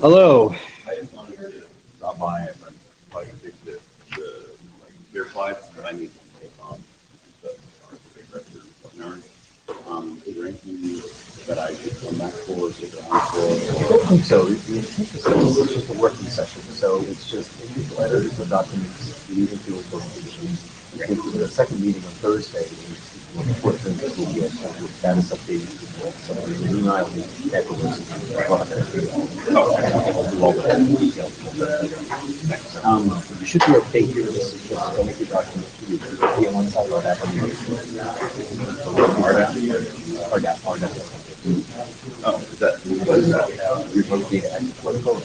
Hello. I just wanted to stop by and like take the beer slides that I need to take on. Is there anything that I should come back for? I don't think so. It's just a working session, so it's just letters, the documents, leading to a the second meeting on Thursday. Unfortunately, will be a status update. So the email you should be okay here. This is just going to be document to be on one side or that on the other. Oh, is that? You're both being protocol.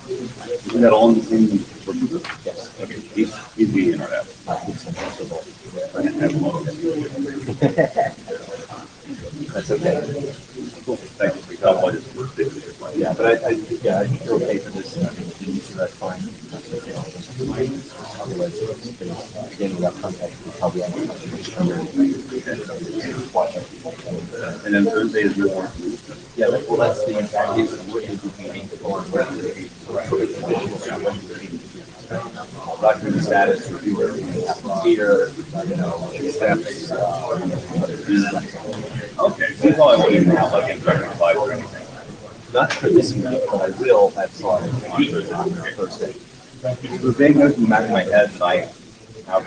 Isn't that all in the same working group? Yes. Okay. He's the internet. That's okay. Cool. Thank you. Because I just Yeah, but I think you're okay for this. So that's fine. Otherwise, again, without contact, we probably have and then Thursday is your work. Yeah, that's the working group meeting for document status, review everything happens here, steps. Okay, so that's all I wanted to have like introductory slides or anything. Not for this meeting, but I will have slides on Thursday. The vague notion in the back of my head that I have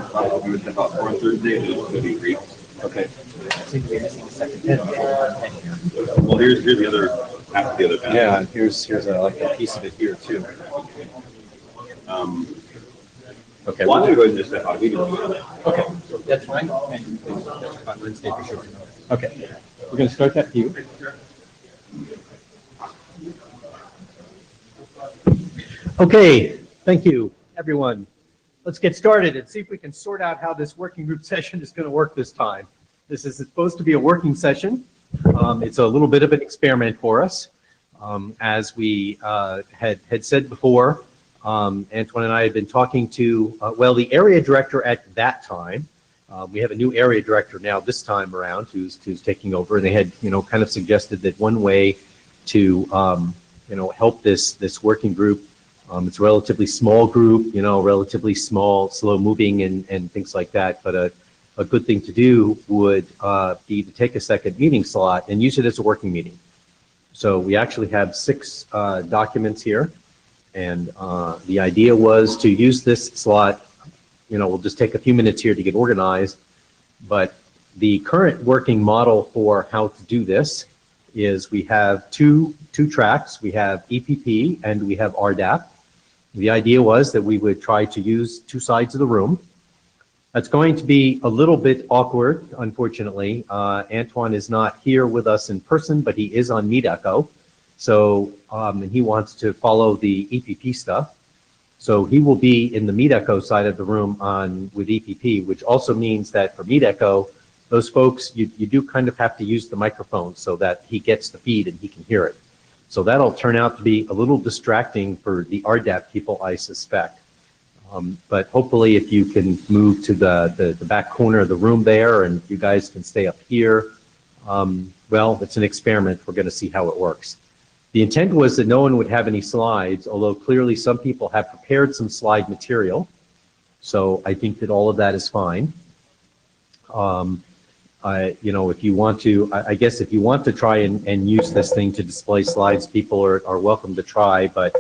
probably would about for Thursday, but it's going to be great. Okay. I think we're missing the second 10 here. Well, here's the other half of the other pen. Yeah, here's like a piece of it here too. Okay. Well, I'm going to go ahead and just step out. We can do it. Okay, that's fine. And on Wednesday for sure. Okay, we're going to start that view. Okay, thank you, everyone. Let's get started and see if we can sort out how this working group session is going to work this time. This is supposed to be a working session. It's a little bit of an experiment for us. As we had said before, Antoine and I had been talking to, the area director at that time. We have a new area director now this time around who's taking over. And they had, kind of suggested that one way to, help this working group. It's a relatively small group, relatively small, slow moving and things like that. But a good thing to do would be to take a second meeting slot and use it as a working meeting. So we actually have 6 documents here. And the idea was to use this slot, we'll just take a few minutes here to get organized. But the current working model for how to do this is we have two tracks. We have EPP and we have RDAP. The idea was that we would try to use 2 sides of the room. That's going to be a little bit awkward, unfortunately. Antoine is not here with us in person, but he is on MeetEcho. So, and he wants to follow the EPP stuff. So he will be in the MeetEcho side of the room with EPP, which also means that for MeetEcho, those folks, you do kind of have to use the microphone so that he gets the feed and he can hear it. So that'll turn out to be a little distracting for the RDAP people, I suspect. But hopefully if you can move to the back corner of the room there and you guys can stay up here, well, it's an experiment. We're going to see how it works. The intent was that no one would have any slides, although clearly some people have prepared some slide material. So I think that all of that is fine. If you want to, I guess if you want to try and use this thing to display slides, people are welcome to try, but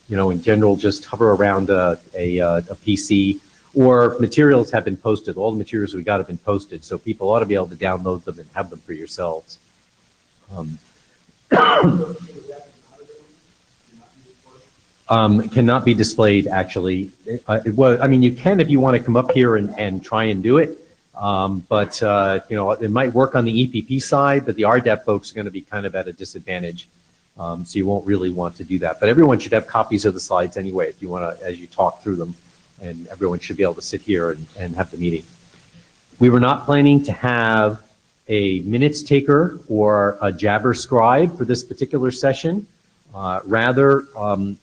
in general, just hover around a PC, or materials have been posted. All the materials we got have been posted, so people ought to be able to download them and have them for yourselves. Cannot be displayed, actually. I mean, you can if you want to come up here and try and do it. But you know, it might work on the EPP side, but the RDEP folks are going to be kind of at a disadvantage. So you won't really want to do that. But everyone should have copies of the slides anyway, if you want to, as you talk through them, and everyone should be able to sit here and have the meeting. We were not planning to have a minutes taker or a Jabber scribe for this particular session. Rather,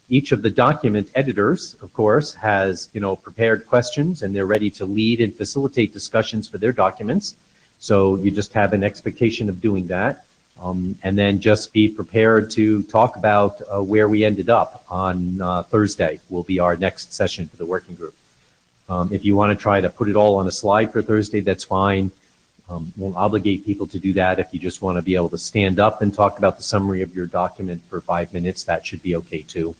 each of the document editors, of course, has, you know, prepared questions, and they're ready to lead and facilitate discussions for their documents. So you just have an expectation of doing that. And then just be prepared to talk about where we ended up on Thursday will be our next session for the working group. If you want to try to put it all on a slide for Thursday, that's fine. Won't obligate people to do that. If you just want to be able to stand up and talk about the summary of your document for 5 minutes, that should be okay too.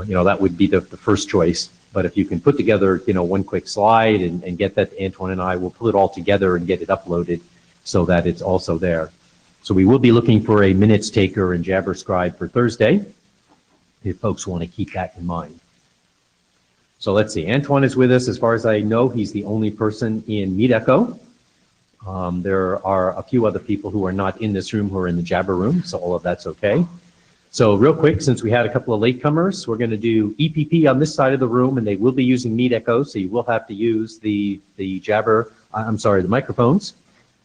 You know, that would be the first choice. But if you can put together, you know, one quick slide and get that to Antoine and I, we'll put it all together and get it uploaded so that it's also there. So we will be looking for a minutes taker and Jabber scribe for Thursday, if folks want to keep that in mind. So let's see, Antoine is with us. As far as I know, he's the only person in Meet Echo. There are a few other people who are not in this room who are in the Jabber room, so all of that's okay. So real quick, since we had a couple of latecomers, we're going to do EPP on this side of the room, and they will be using Meet Echo, so you will have to use the microphones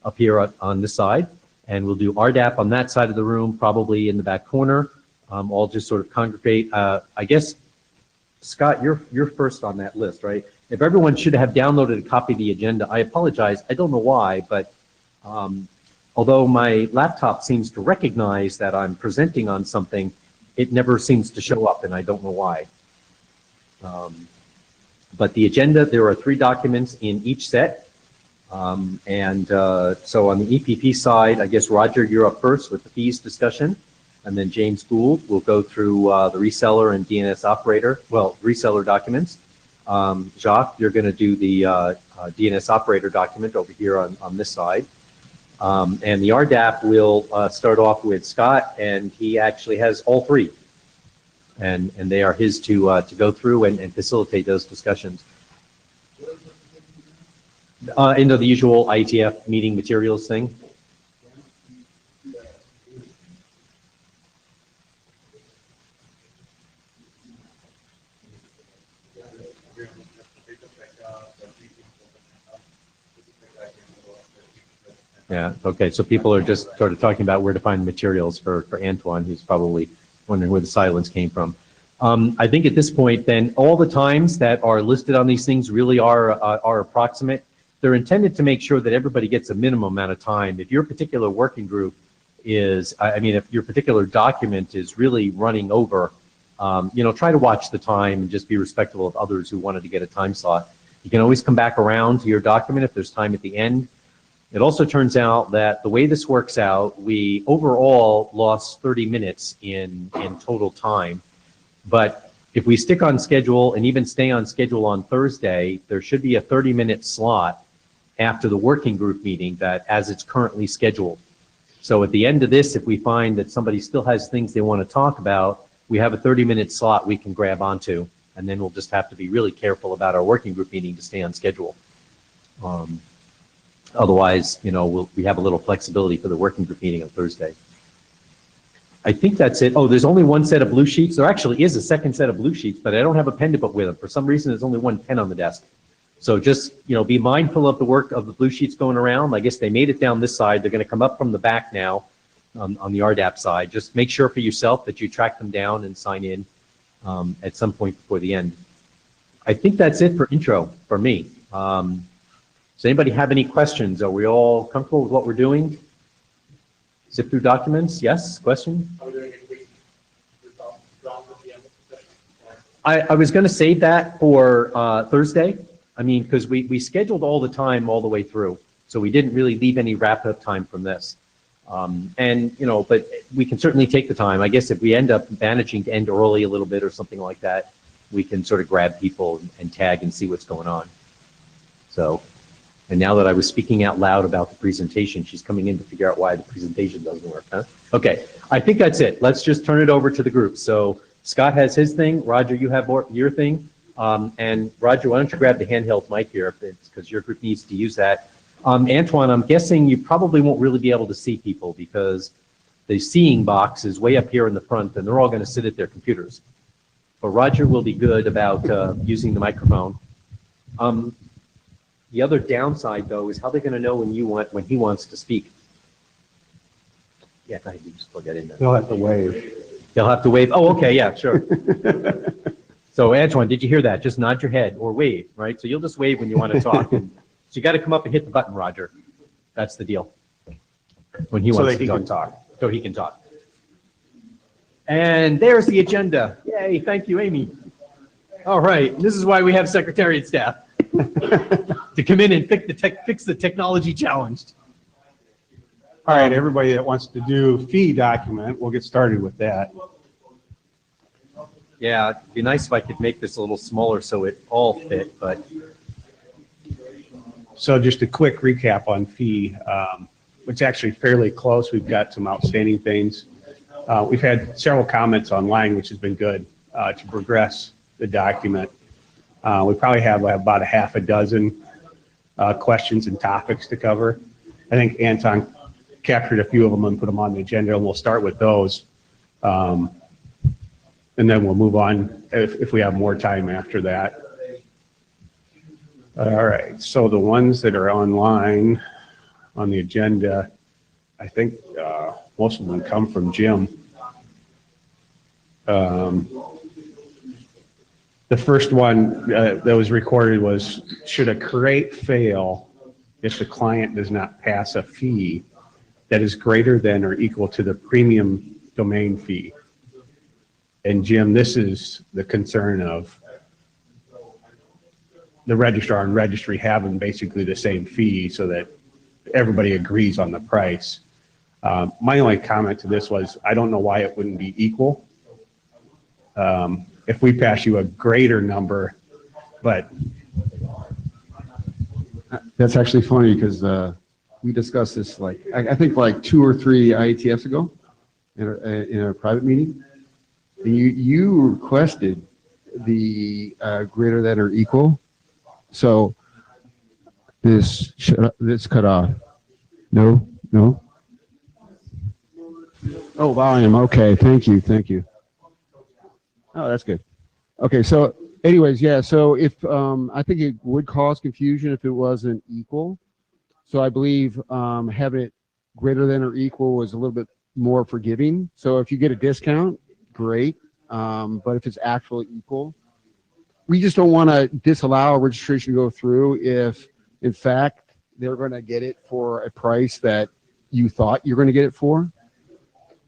up here on this side. And we'll do RDAP on that side of the room, probably in the back corner. All just sort of congregate. I guess, Scott, you're first on that list, right? If everyone should have downloaded a copy of the agenda, I apologize. I don't know why, but although my laptop seems to recognize that I'm presenting on something, it never seems to show up, and I don't know why. But the agenda, there are 3 documents in each set. So on the EPP side, I guess, Roger, you're up first with the fees discussion. And then James Gould will go through the reseller and DNS operator, reseller documents. Jacques, you're going to do the DNS operator document over here on this side. And the RDAP will start off with Scott, and he actually has all 3. And they are his to go through and facilitate those discussions. Into the usual IETF meeting materials thing. Yeah, okay, so people are just sort of talking about where to find materials for Antoine, who's probably wondering where the silence came from. I think at this point, then, all the times that are listed on these things really are approximate. They're intended to make sure that everybody gets a minimum amount of time. If your particular working group is, if your particular document is really running over, you know, try to watch the time and just be respectful of others who wanted to get a time slot. You can always come back around to your document if there's time at the end. It also turns out that the way this works out, we overall lost 30 minutes in total time. But if we stick on schedule and even stay on schedule on Thursday, there should be a 30-minute slot after the working group meeting that as it's currently scheduled. So at the end of this, if we find that somebody still has things they want to talk about, we have a 30-minute slot we can grab onto, and then we'll just have to be really careful about our working group meeting to stay on schedule. Otherwise, you know, we have a little flexibility for the working group meeting on Thursday. I think that's it. Oh, there's only one set of blue sheets. There actually is a second set of blue sheets, but I don't have a pen to put with them. For some reason, there's only one pen on the desk. So just, you know, be mindful of the work of the blue sheets going around. I guess they made it down this side. They're going to come up from the back now on the RDAP side. Just make sure for yourself that you track them down and sign in at some point before the end. I think that's it for intro for me. Does anybody have any questions? Are we all comfortable with what we're doing? Zip through documents? Yes, question? I was going to save that for Thursday. I mean, because we scheduled all the time all the way through, so we didn't really leave any wrap-up time from this. And, you know, but we can certainly take the time. I guess if we end up managing to end early a little bit or something like that, we can sort of grab people and tag and see what's going on. So And now that I was speaking out loud about the presentation, she's coming in to figure out why the presentation doesn't work, huh? Okay, I think that's it. Let's just turn it over to the group. So Scott has his thing. Roger, you have your thing. And Roger, why don't you grab the handheld mic here, because your group needs to use that. Antoine, I'm guessing you probably won't really be able to see people because the seeing box is way up here in the front, and they're all going to sit at their computers. But Roger will be good about using the microphone. The other downside, though, is how they're going to know when he wants to speak. Yeah, you just plug that in there. They'll have to wave. They'll have to wave. Oh, okay, yeah, sure. So, Antoine, did you hear that? Just nod your head or wave, right? So you'll just wave when you want to talk. So you got to come up and hit the button, Roger. That's the deal. When he wants to talk. So he can talk. And there's the agenda. Yay, thank you, Amy. All right, this is why we have secretariat staff. To come in and fix the technology challenged. All right, everybody that wants to do fee document, we'll get started with that. Yeah, it'd be nice if I could make this a little smaller so it all fit, but. So just a quick recap on fee. It's actually fairly close. We've got some outstanding things. We've had several comments online, which has been good to progress the document. We probably have about a half a dozen questions and topics to cover. I think Anton captured a few of them and put them on the agenda, and we'll start with those. And then we'll move on if we have more time after that. All right, so the ones that are online on the agenda, I think most of them come from Jim. The first one that was recorded was, should a create fail if the client does not pass a fee that is greater than or equal to the premium domain fee? And Jim, this is the concern of the registrar and registry having basically the same fee so that everybody agrees on the price. My only comment to this was, I don't know why it wouldn't be equal. If we pass you a greater number, but. That's actually funny because we discussed this I think 2 or 3 IETFs ago in a private meeting. And you requested the greater than or equal. So this cut off. No. Oh, volume. Okay. Thank you. Oh, that's good. Okay. So anyways, yeah. So if I think it would cause confusion if it wasn't equal. So I believe having it greater than or equal was a little bit more forgiving. So if you get a discount, great. But if it's actually equal, we just don't want to disallow a registration to go through if, in fact, they're going to get it for a price that you thought you're going to get it for.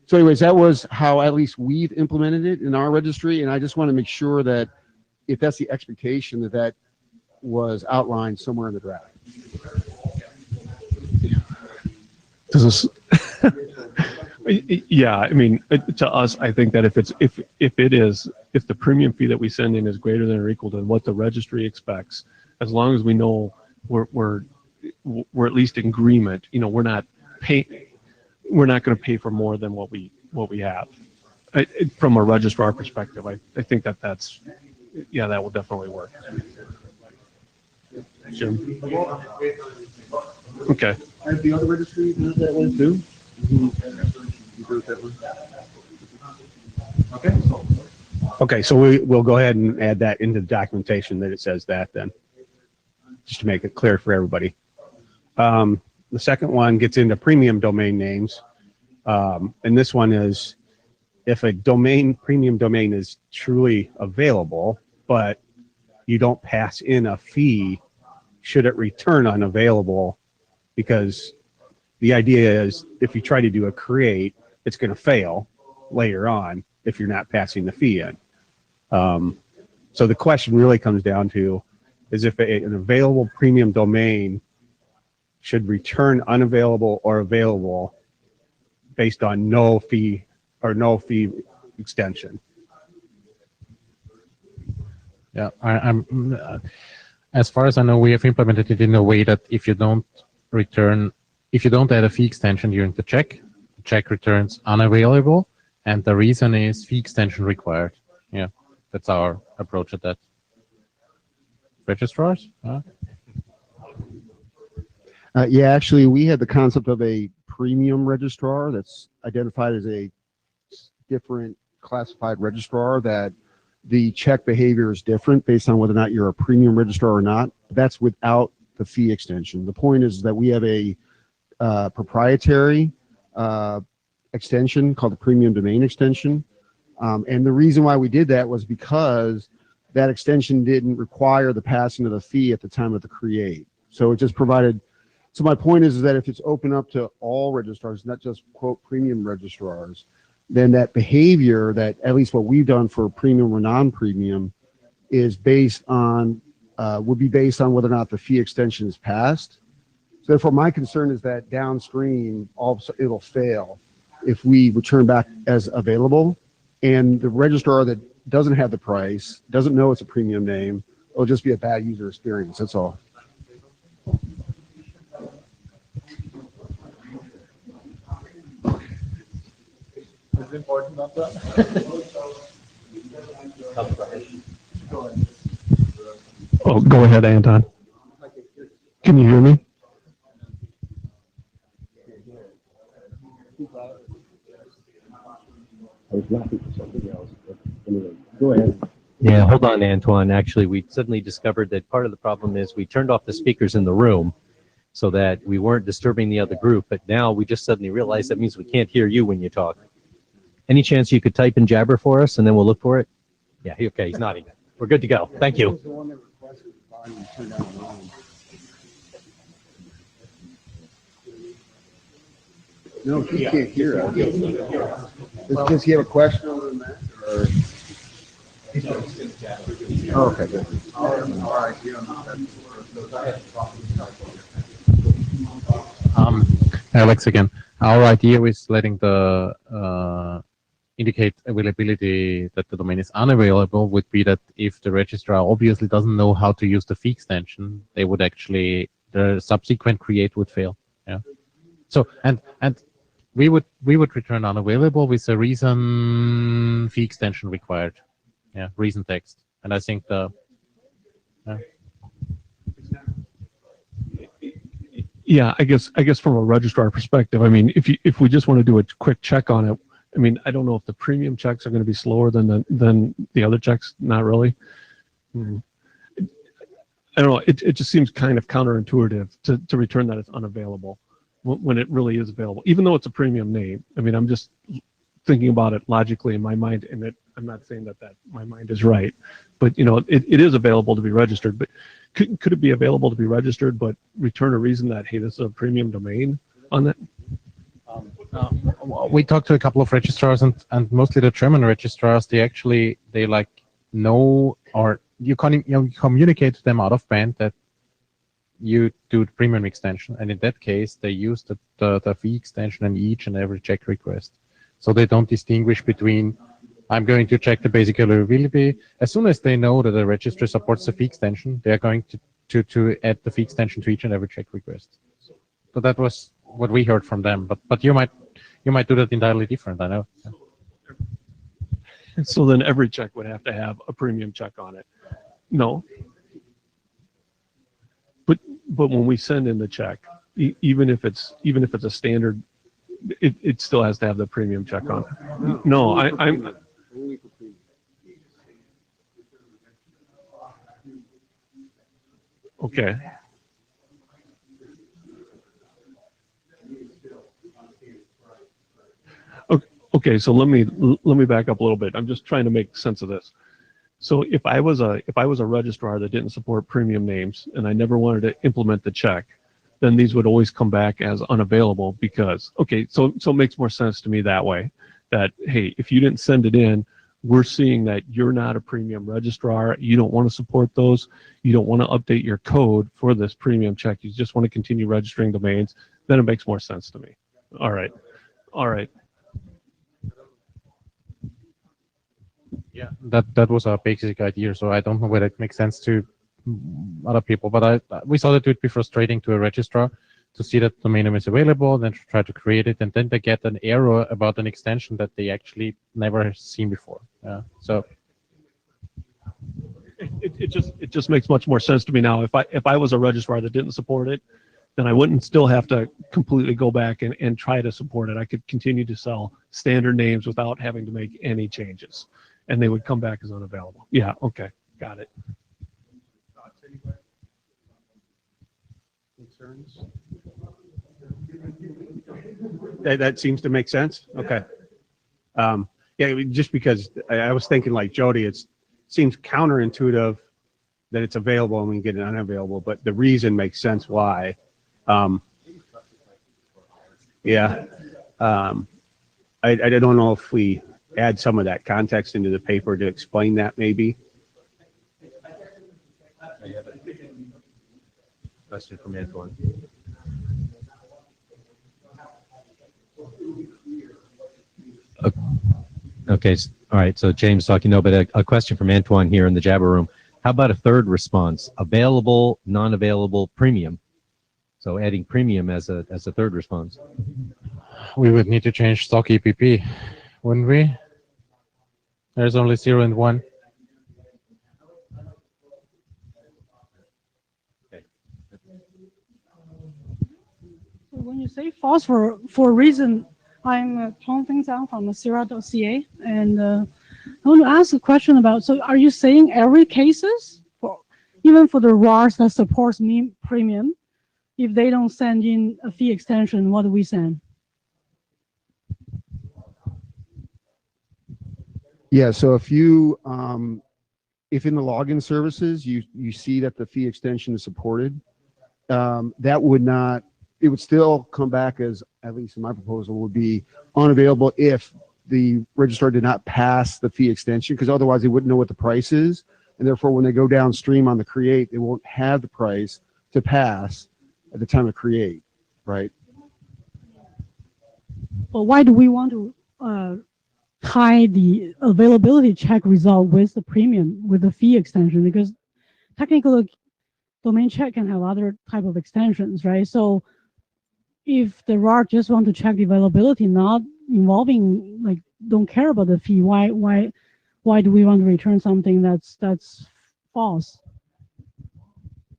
So anyways, that was how at least we've implemented it in our registry. And I just want to make sure that if that's the expectation, that was outlined somewhere in the draft. Does this, yeah, I mean, to us, I think that if the premium fee that we send in is greater than or equal to what the registry expects, as long as we know we're at least in agreement, we're not going to pay for more than what we have. From a registrar perspective, I think that's, yeah, that will definitely work. Jim? Okay. Have the other registry do that one too? Okay, so we'll go ahead and add that into the documentation that it says that then, just to make it clear for everybody. The second one gets into premium domain names. And this one is if a premium domain is truly available, but you don't pass in a fee, should it return unavailable? Because the idea is if you try to do a create, it's going to fail later on if you're not passing the fee in. So the question really comes down to is if an available premium domain should return unavailable or available based on no fee or no fee extension. Yeah, As far as I know, we have implemented it in a way that if you don't add a fee extension during the check returns unavailable, and the reason is fee extension required. Yeah, that's our approach at that. Registrars? Yeah, actually, we had the concept of a premium registrar that's identified as a different classified registrar, that the check behavior is different based on whether or not you're a premium registrar or not. That's without the fee extension. The point is that we have a proprietary extension called the premium domain extension. And the reason why we did that was because that extension didn't require the passing of the fee at the time of the create. So it just provided. So my point is that if it's open up to all registrars, not just quote premium registrars, then that behavior, that at least what we've done for premium or non-premium, is based on would be based on whether or not the fee extension is passed. So therefore, my concern is that downstream, it'll fail if we return back as available, and the registrar that doesn't have the price, doesn't know it's a premium name, it'll just be a bad user experience. That's all. Is it important not that? Oh, go ahead, Anton. Can you hear me? Go ahead. Yeah, hold on, Antoine. Actually, we suddenly discovered that part of the problem is we turned off the speakers in the room so that we weren't disturbing the other group. But now we just suddenly realized that means we can't hear you when you talk. Any chance you could type in Jabber for us and then we'll look for it? Yeah, okay, he's nodding. We're good to go. Thank you. No, he can't hear us. Does he have a question on that? Or? Oh, okay, good. Alex again. Our idea with letting the indicate availability that the domain is unavailable would be that if the registrar obviously doesn't know how to use the fee extension, they would actually, the subsequent create would fail. Yeah. So and we would return unavailable with a reason fee extension required. Yeah, reason text. And I think Yeah, I guess from a registrar perspective, I mean, if we just want to do a quick check on it, I mean, I don't know if the premium checks are going to be slower than the other checks. Not really. I don't know. It just seems kind of counterintuitive to return that it's unavailable when it really is available, even though it's a premium name. I mean, I'm just thinking about it logically in my mind, and I'm not saying that my mind is right, but you know, it is available to be registered. But could it be available to be registered, but return a reason that, hey, this is a premium domain on that? we talked to a couple of registrars, and mostly the German registrars. They like know, or you communicate to them out of band that you do the premium extension, and in that case, they use the fee extension in each and every check request. So they don't distinguish between, I'm going to check the basic availability. As soon as they know that the registry supports the fee extension, they're going to add the fee extension to each and every check request. So that was what we heard from them. But you might do that entirely different, I know. So then every check would have to have a premium check on it. No. But when we send in the check, even if it's a standard, it still has to have the premium check on it. No, I'm okay. Okay, so let me back up a little bit. I'm just trying to make sense of this. So if I was a registrar that didn't support premium names and I never wanted to implement the check, then these would always come back as unavailable because, okay, so it makes more sense to me that way, that, hey, if you didn't send it in, we're seeing that you're not a premium registrar, you don't want to support those, you don't want to update your code for this premium check, you just want to continue registering domains, then it makes more sense to me. All right. Yeah, that was our basic idea. So I don't know whether it makes sense to other people, but we thought it would be frustrating to a registrar to see that domain name is available, then try to create it, and then they get an error about an extension that they actually never have seen before. Yeah. So It just makes much more sense to me now. If I was a registrar that didn't support it, then I wouldn't still have to completely go back and try to support it. I could continue to sell standard names without having to make any changes, and they would come back as unavailable. Yeah, okay, got it. Concerns? That seems to make sense. Okay. Yeah, just because I was thinking like Jody, it seems counterintuitive that it's available and we can get it unavailable, but the reason makes sense why. Yeah. I don't know if we add some of that context into the paper to explain that maybe. Question from Antoine. Okay, all right. So James talking, no, but a question from Antoine here in the Jabber room. How about a third response? Available, non-available, premium. So adding premium as a third response. we would need to change stock EPP, wouldn't we? There's only 0 and 1. When you say false for a reason, I'm Tong Feng Zhang from the Sierra.ca, and I want to ask a question about, so are you saying every cases, even for the RARs that supports meme premium, if they don't send in a fee extension, what do we send? Yeah, so if you, if in the login services, you see that the fee extension is supported, that would not, it would still come back as, at least in my proposal, would be unavailable if the registrar did not pass the fee extension, because otherwise they wouldn't know what the price is. And therefore, when they go downstream on the create, they won't have the price to pass at the time of create, right? But why do we want to tie the availability check result with the premium, with the fee extension? Because technically, domain check can have other type of extensions, right? So if the RAR just want to check the availability, not involving, like, don't care about the fee, why do we want to return something that's false?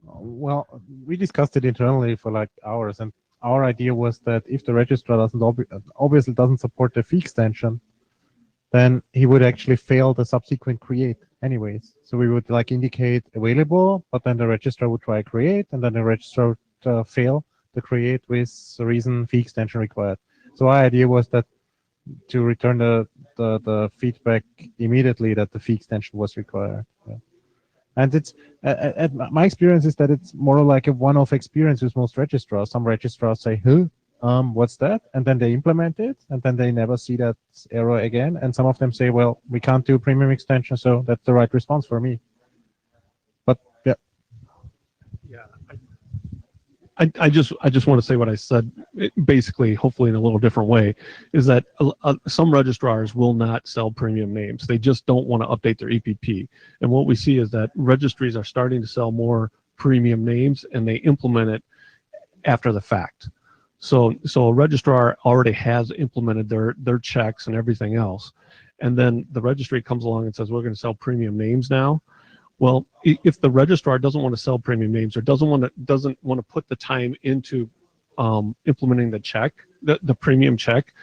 Well, we discussed it internally for like hours, and our idea was that if the registrar obviously doesn't support the fee extension, then he would actually fail the subsequent create anyways. So we would like indicate available, but then the registrar would try create, and then the registrar would fail the create with the reason fee extension required. So our idea was that to return the feedback immediately that the fee extension was required. Yeah. And it's my experience is that it's more like a one-off experience with most registrars. Some registrars say, what's that? And then they implement it, and then they never see that error again. And some of them say, well, we can't do premium extension, so that's the right response for me. But yeah. Yeah, I just want to say what I said, basically, hopefully in a little different way, is that some registrars will not sell premium names. They just don't want to update their EPP. And what we see is that registries are starting to sell more premium names, and they implement it after the fact. So a registrar already has implemented their checks and everything else, and then the registry comes along and says, we're going to sell premium names now. Well, if the registrar doesn't want to sell premium names or doesn't want to put the time into implementing the check, the premium check,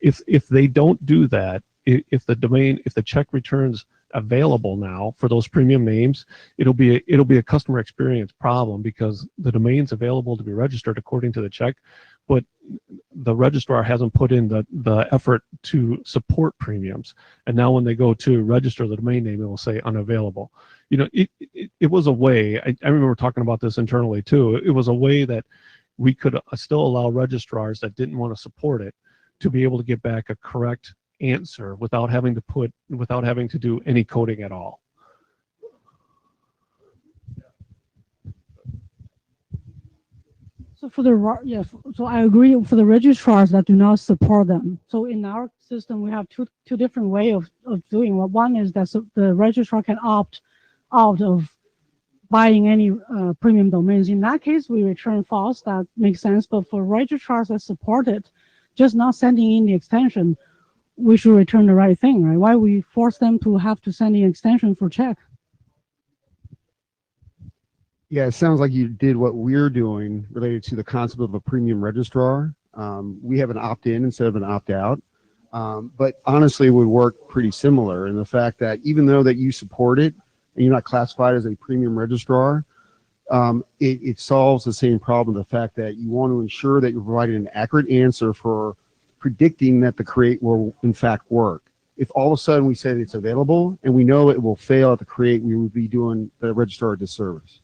if they don't do that, if the check returns available now for those premium names, it'll be a customer experience problem, because the domain's available to be registered according to the check, but the registrar hasn't put in the effort to support premiums. And now when they go to register the domain name, it will say unavailable. You know, it was a way, I remember talking about this internally too, it was a way that we could still allow registrars that didn't want to support it to be able to get back a correct answer without having to do any coding at all. So for the so I agree for the registrars that do not support them. So in our system, we have two different ways of doing. Well, one is that the registrar can opt out of buying any premium domains. In that case, we return false. That makes sense. But for registrars that support it, just not sending in the extension, we should return the right thing, right? Why we force them to have to send in extension for check? Yeah, it sounds like you did what we're doing related to the concept of a premium registrar. We have an opt-in instead of an opt-out. But honestly, it would work pretty similar in the fact that even though that you support it and you're not classified as a premium registrar, it solves the same problem, the fact that you want to ensure that you're providing an accurate answer for predicting that the create will in fact work. If all of a sudden we said it's available and we know it will fail at the create, we would be doing the registrar a disservice.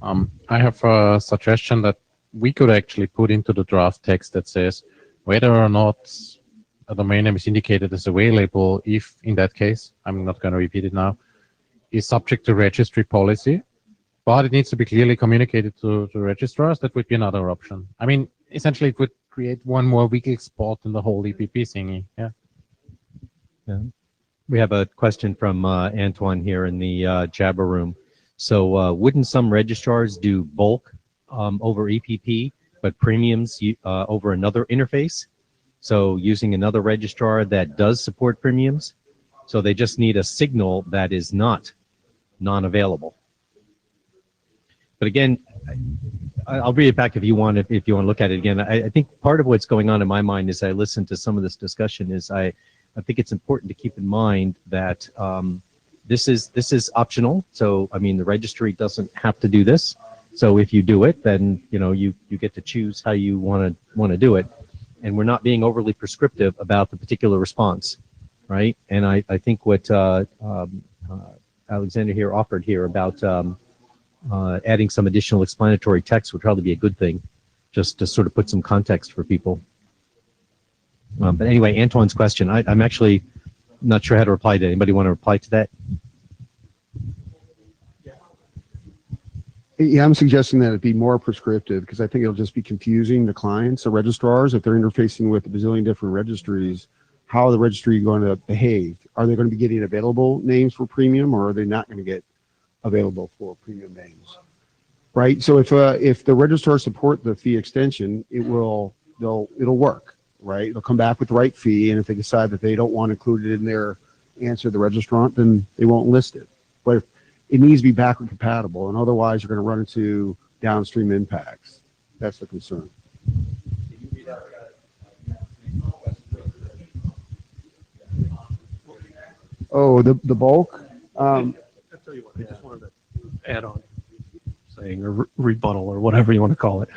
I have a suggestion that we could actually put into the draft text that says whether or not a domain name is indicated as available, if in that case, I'm not going to repeat it now, is subject to registry policy, but it needs to be clearly communicated to registrars. That would be another option. I mean, essentially it would create one more weak spot in the whole EPP thingy. Yeah. Yeah. We have a question from Antoine here in the Jabber room. So wouldn't some registrars do bulk over EPP, but premiums over another interface? So using another registrar that does support premiums, so they just need a signal that is not non-available. But again, I'll read it back if you want to look at it again. I think part of what's going on in my mind as I listen to some of this discussion is I think it's important to keep in mind that this is optional. So I mean, the registry doesn't have to do this. So if you do it, then you get to choose how you want to do it, and we're not being overly prescriptive about the particular response, right? And I think what Alexander here offered here about adding some additional explanatory text would probably be a good thing, just to sort of put some context for people. But anyway, Antoine's question, I'm actually not sure how to reply to. Anybody want to reply to that? Yeah, I'm suggesting that it be more prescriptive because I think it'll just be confusing the clients, the registrars, if they're interfacing with a bazillion different registries. How are the registry going to behave? Are they going to be getting available names for premium, or are they not going to get available for premium names? Right. So if the registrar support the fee extension, it'll work. Right. They'll come back with the right fee, and if they decide that they don't want to include it in their answer to the registrant, then they won't list it. But if it needs to be backward compatible, and otherwise you're going to run into downstream impacts. That's the concern. Oh, the bulk. I'll tell you what, I just wanted to add on saying or rebuttal or whatever you want to call it.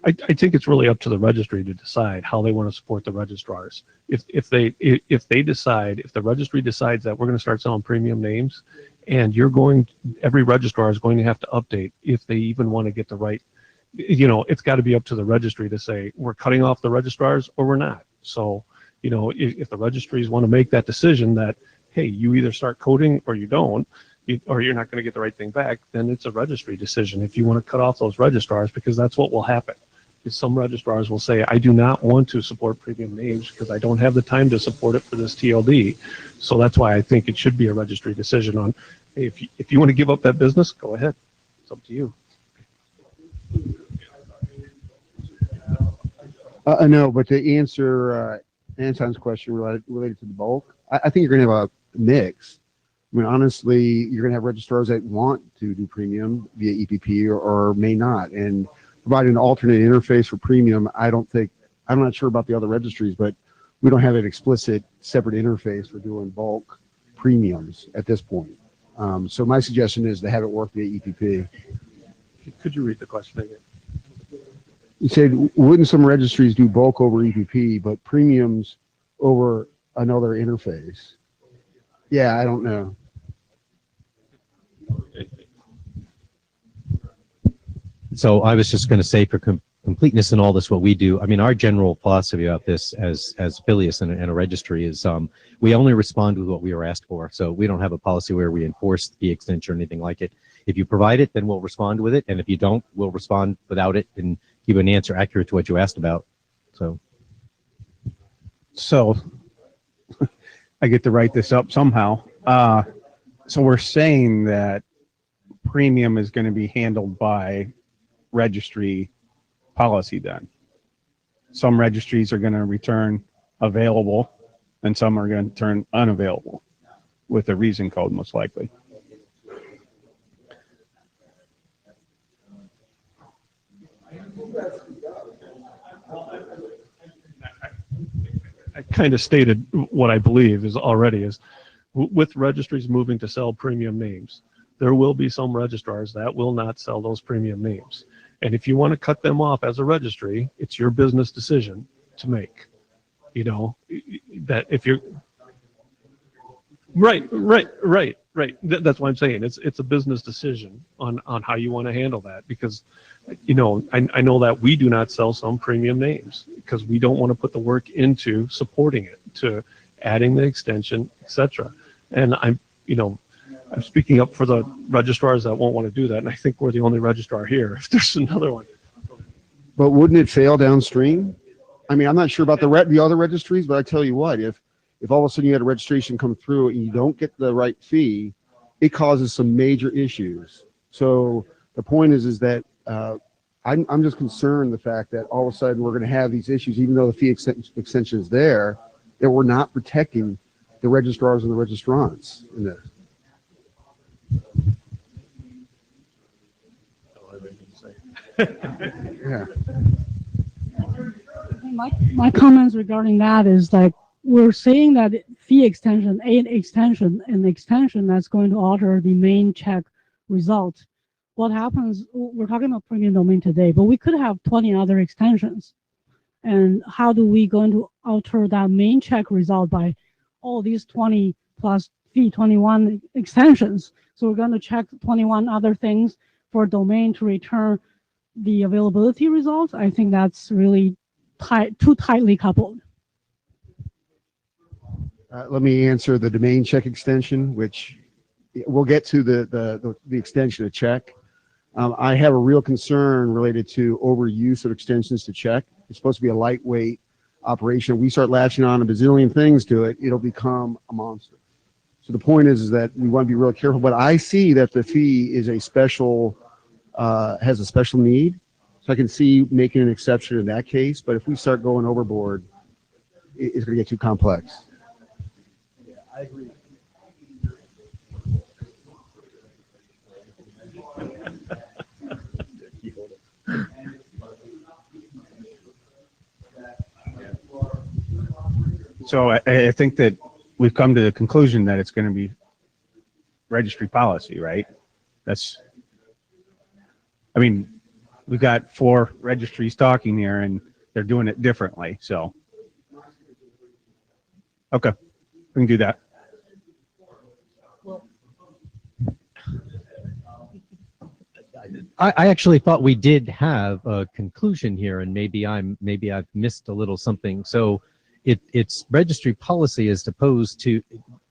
I think it's really up to the registry to decide how they want to support the registrars. If the registry decides that we're going to start selling premium names, and every registrar is going to have to update if they even want to get the right, it's got to be up to the registry to say we're cutting off the registrars or we're not. So, if the registries want to make that decision that, hey, you either start coding or you don't, or you're not going to get the right thing back, then it's a registry decision if you want to cut off those registrars, because that's what will happen. Some registrars will say, I do not want to support premium names because I don't have the time to support it for this TLD. So that's why I think it should be a registry decision on, hey, if you want to give up that business, go ahead. It's up to you. No, but to answer Anton's question related to the bulk, I think you're going to have a mix. I mean, honestly, you're going to have registrars that want to do premium via EPP or may not. And providing an alternate interface for premium, I'm not sure about the other registries, but we don't have an explicit separate interface for doing bulk premiums at this point. So my suggestion is to have it work via EPP. Could you read the question again? You said, wouldn't some registries do bulk over EPP, but premiums over another interface? Yeah, I don't know. So I was just going to say, for completeness in all this, what we do, I mean, our general philosophy about this as affiliates and a registry is we only respond with what we are asked for. So we don't have a policy where we enforce the extension or anything like it. If you provide it, then we'll respond with it. And if you don't, we'll respond without it and give an answer accurate to what you asked about. So I get to write this up somehow. So we're saying that premium is going to be handled by registry policy then. Some registries are going to return available and some are going to turn unavailable with a reason code most likely. I kind of stated what I believe is already is with registries moving to sell premium names, there will be some registrars that will not sell those premium names. And if you want to cut them off as a registry, it's your business decision to make. You know, that if you're right. That's what I'm saying. It's a business decision on how you want to handle that, because, you know, I know that we do not sell some premium names because we don't want to put the work into supporting it, to adding the extension, etc. And I'm speaking up for the registrars that won't want to do that, and I think we're the only registrar here. If there's another one. But wouldn't it fail downstream? I mean, I'm not sure about the other registries, but I tell you what, if all of a sudden you had a registration come through and you don't get the right fee, it causes some major issues. So the point is that I'm just concerned the fact that all of a sudden we're going to have these issues, even though the fee extension is there, that we're not protecting the registrars and the registrants in this. Yeah. My comments regarding that is like, we're saying that fee extension, an extension that's going to alter the main check result. What happens, we're talking about premium domain today, but we could have 20 other extensions. And how do we going to alter that main check result by all these 20 plus fee 21 extensions? So we're going to check 21 other things for domain to return the availability results. I think that's really too tightly coupled. Let me answer the domain check extension, which we'll get to the extension of check. I have a real concern related to overuse of extensions to check. It's supposed to be a lightweight operation. We start latching on a bazillion things to it, it'll become a monster. So the point is that we want to be real careful, but I see that the fee is a special, has a special need. So I can see making an exception in that case, but if we start going overboard, it's going to get too complex. Yeah, I agree. So I think that we've come to the conclusion that it's going to be registry policy, right? I mean, we've got 4 registries talking here and they're doing it differently. So, okay, we can do that. I actually thought we did have a conclusion here, and maybe I've missed a little something. So it's registry policy as opposed to,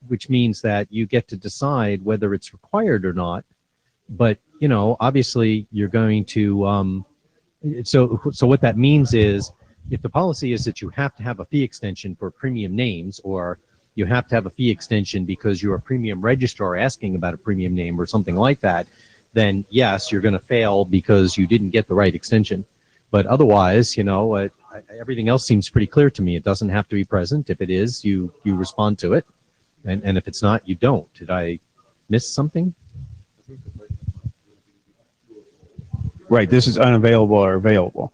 which means that you get to decide whether it's required or not. But, you know, obviously you're going to, so what that means is, if the policy is that you have to have a fee extension for premium names, or you have to have a fee extension because you're a premium registrar asking about a premium name or something like that, then yes, you're going to fail because you didn't get the right extension. But otherwise, you know, everything else seems pretty clear to me. It doesn't have to be present. If it is, you respond to it. And if it's not, you don't. Did I miss something? Right, this is unavailable or available.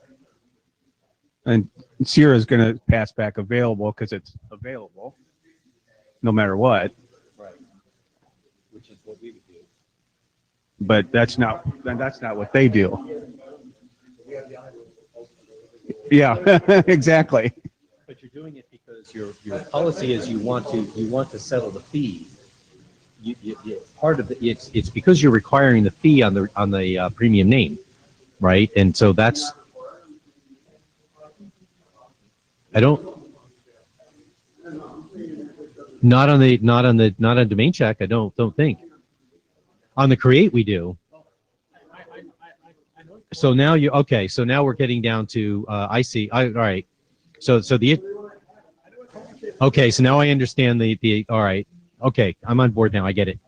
And Sierra is going to pass back available because it's available no matter what. Right. Which is what we would do. But that's not what they do. Yeah, exactly. But you're doing it because your policy is you want to settle the fee. Part of it's because you're requiring the fee on the premium name, right? And so that's not on domain check. I don't think. On the create we do. So now so now we're getting down to I see. All right. So okay. So now I understand the all right. Okay, I'm on board now. I get it.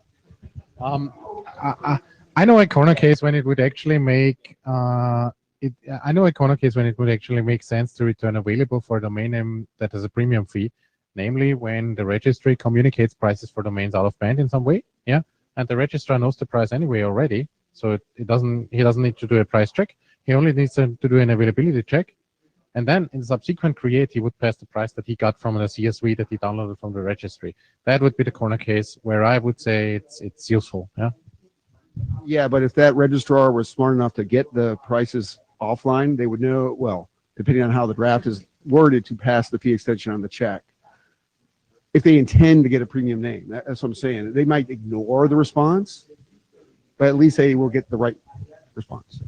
I know a corner case when it would actually make I know a corner case when it would actually make sense to return available for a domain name that has a premium fee, namely when the registry communicates prices for domains out of band in some way, yeah, and the registrar knows the price anyway already, so he doesn't need to do a price check. He only needs to do an availability check, and then in subsequent create he would pass the price that he got from the CSV that he downloaded from the registry. That would be the corner case where I would say it's useful, yeah. Yeah, but if that registrar was smart enough to get the prices offline, they would know, well, depending on how the draft is worded, to pass the fee extension on the check. If they intend to get a premium name, that's what I'm saying. They might ignore the response, but at least they will get the right response.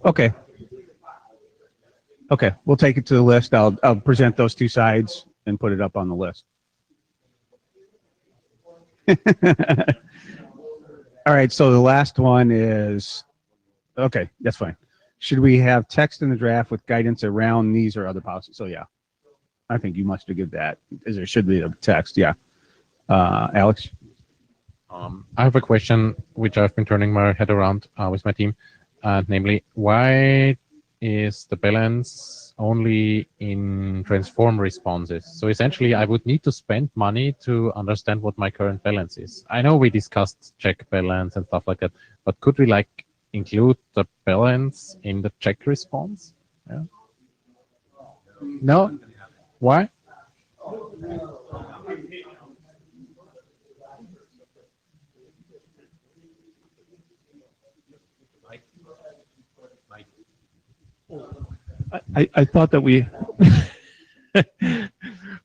Okay. Okay, we'll take it to the list. I'll present those two sides and put it up on the list. All right, so the last one is, okay, that's fine. Should we have text in the draft with guidance around these or other policies? So yeah, I think you must have given that. There should be a text, yeah. Alex? I have a question which I've been turning my head around with my team, namely, why is the balance only in transform responses? So essentially, I would need to spend money to understand what my current balance is. I know we discussed check balance and stuff like that, but could we like include the balance in the check response? Yeah. No? Why? I thought that we,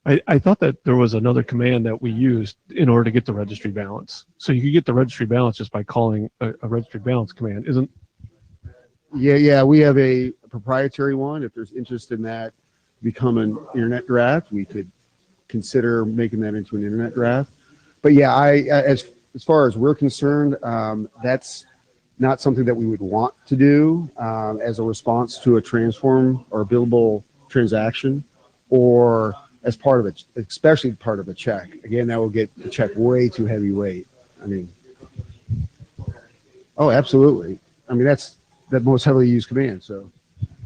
I thought that there was another command that we used in order to get the registry balance. So you could get the registry balance just by calling a registry balance command, isn't? Yeah, we have a proprietary one. If there's interest in that become an internet draft, we could consider making that into an internet draft. But yeah, as far as we're concerned, that's not something that we would want to do as a response to a transform or billable transaction, or as part of it, especially part of a check. Again, that will get the check way too heavyweight. I mean, oh, absolutely. I mean, that's the most heavily used command. So,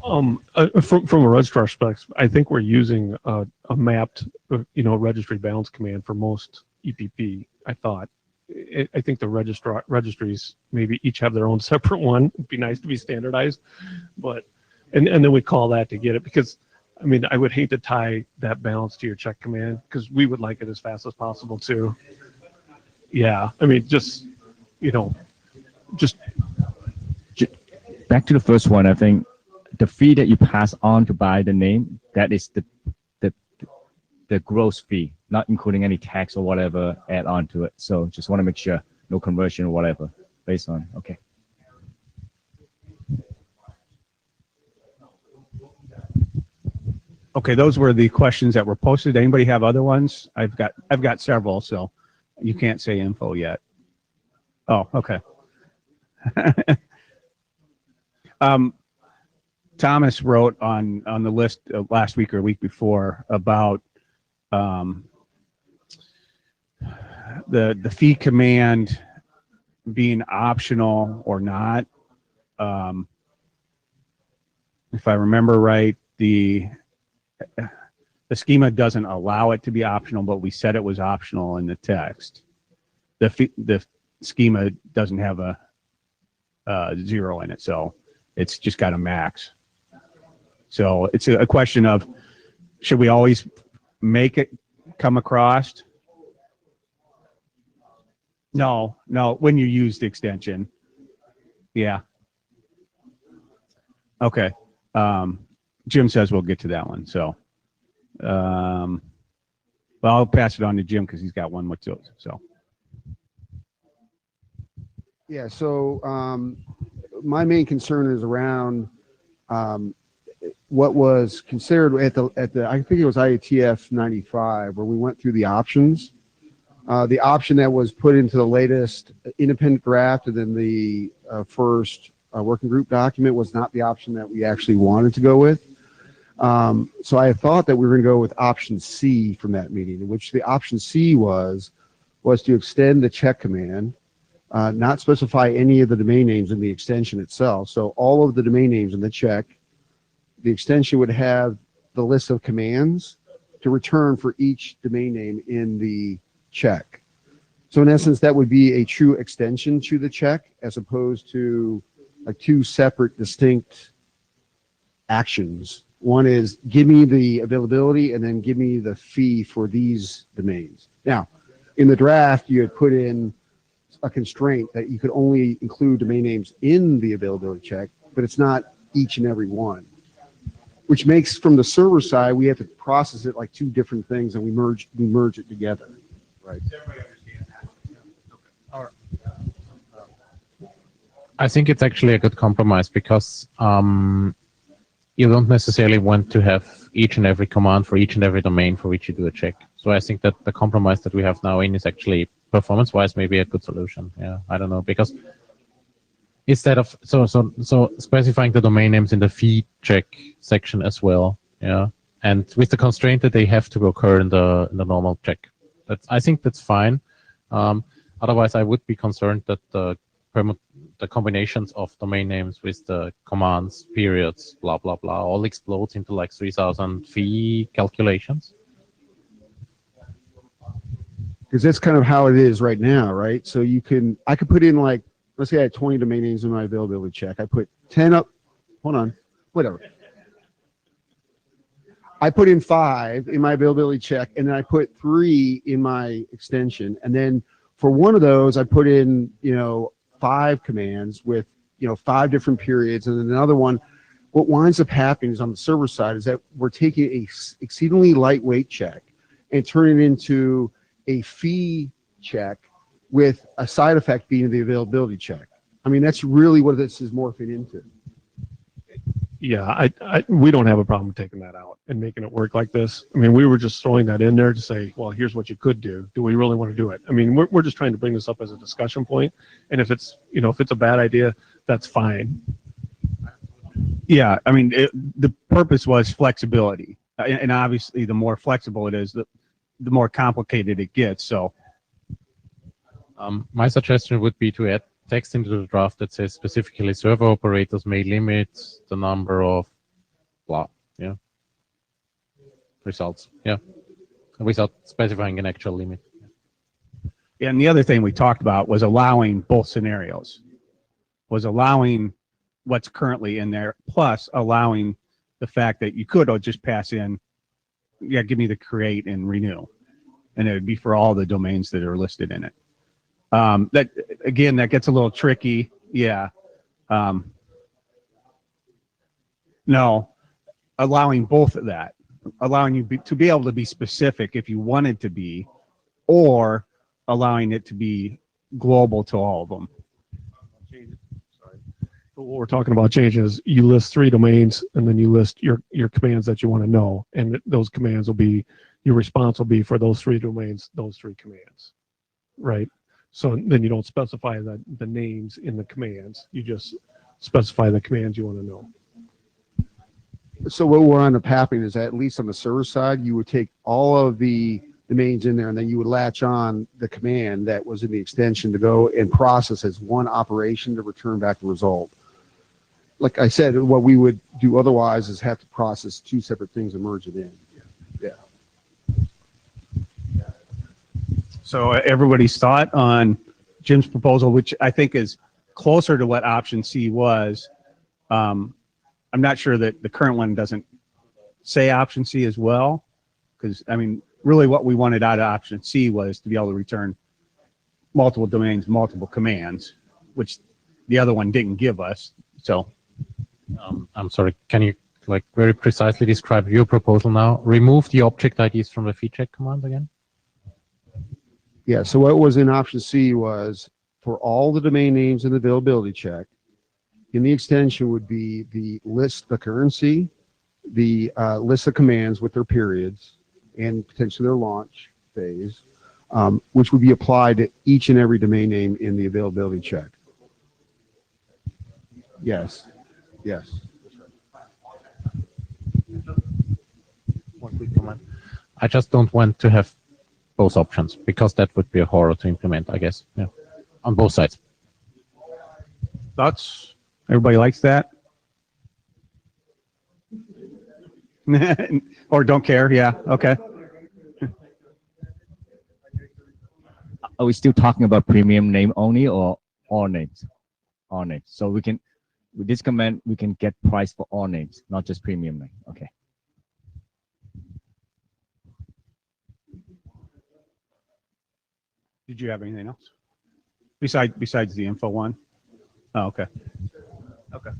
From a registrar perspective, I think we're using a mapped, registry balance command for most EPP. I thought. I think the registries maybe each have their own separate one. It'd be nice to be standardized, but and then we call that to get it, because I mean I would hate to tie that balance to your check command because we would like it as fast as possible too. Yeah, I mean just back to the first one. I think the fee that you pass on to buy the name, that is the gross fee, not including any tax or whatever add on to it. So just want to make sure no conversion or whatever based on, okay. Okay, those were the questions that were posted. Anybody have other ones? I've got several, so you can't say info yet. Oh, okay. Thomas wrote on the list last week or a week before about the fee command being optional or not. If I remember right, the schema doesn't allow it to be optional, but we said it was optional in the text. The schema doesn't have a 0 in it, so it's just got a max. So it's a question of, should we always make it come across? No, when you use the extension. Yeah. Okay. Jim says we'll get to that one. So, well, I'll pass it on to Jim because he's got one with those. So. yeah, so my main concern is around what was considered at the I think it was IETF 95, where we went through the options. The option that was put into the latest independent draft and then the first working group document was not the option that we actually wanted to go with. So I thought that we were going to go with option C from that meeting, in which the option C was to extend the check command not specify any of the domain names in the extension itself. So all of the domain names in the check, the extension would have the list of commands to return for each domain name in the check. So in essence, that would be a true extension to the check as opposed to like two separate distinct actions. One is give me the availability and then give me the fee for these domains. Now, in the draft, you had put in a constraint that you could only include domain names in the availability check, but it's not each and every one, which makes from the server side, we have to process it like two different things and we merge it together, right? I think it's actually a good compromise because you don't necessarily want to have each and every command for each and every domain for which you do a check. So I think that the compromise that we have now in is actually performance-wise maybe a good solution. Yeah, I don't know, because instead of so specifying the domain names in the fee check section as well, yeah, and with the constraint that they have to occur in the normal check. I think that's fine. Otherwise, I would be concerned that the combinations of domain names with the commands, periods, blah, blah, blah, all explodes into like 3,000 fee calculations. Because that's kind of how it is right now, right? So I could put in like, let's say I had 20 domain names in my availability check. I put 10 up, hold on, whatever. I put in 5 in my availability check, and then I put 3 in my extension. And then for one of those, I put in, 5 commands with, 5 different periods. And then another one, what winds up happening is on the server side is that we're taking a exceedingly lightweight check and turning it into a fee check with a side effect being the availability check. I mean, that's really what this is morphing into. Yeah, we don't have a problem taking that out and making it work like this. I mean, we were just throwing that in there to say, well, here's what you could do. Do we really want to do it? I mean, we're just trying to bring this up as a discussion point. And if it's, if it's a bad idea, that's fine. Yeah, I mean, the purpose was flexibility. And obviously, the more flexible it is, the more complicated it gets. So my suggestion would be to add text into the draft that says specifically server operators may limit the number of blah, yeah, results, yeah, without specifying an actual limit. Yeah, and the other thing we talked about was allowing both scenarios, was allowing what's currently in there, plus allowing the fact that you could just pass in, yeah, give me the create and renew, and it would be for all the domains that are listed in it. That again, that gets a little tricky. Yeah. No, allowing both of that, allowing you to be able to be specific if you wanted to be, or allowing it to be global to all of them. What we're talking about changing is you list 3 domains and then you list your commands that you want to know. And those commands will be, your response will be for those 3 domains, those 3 commands, right? So then you don't specify the names in the commands. You just specify the commands you want to know. So what will end up happening is that at least on the server side, you would take all of the domains in there and then you would latch on the command that was in the extension to go and process as one operation to return back the result. Like I said, what we would do otherwise is have to process 2 separate things and merge it in. Yeah. So everybody's thought on Jim's proposal, which I think is closer to what option C was. I'm not sure that the current one doesn't say option C as well, because I mean, really what we wanted out of option C was to be able to return multiple domains, multiple commands, which the other one didn't give us. So I'm sorry, can you like very precisely describe your proposal now? Remove the object IDs from the fee check command again? Yeah, so what was in option C was for all the domain names in the availability check, in the extension would be the list, the currency, the list of commands with their periods, and potentially their launch phase, which would be applied to each and every domain name in the availability check. Yes, yes. One quick comment. I just don't want to have both options because that would be a horror to implement, I guess. Yeah. on both sides. Thoughts? Everybody likes that? Or don't care? Yeah. Okay. Are we still talking about premium name only or all names? All names. So we can, with this command, we can get price for all names, not just premium name. Okay. Did you have anything else? Besides the info one? Oh, okay. Okay.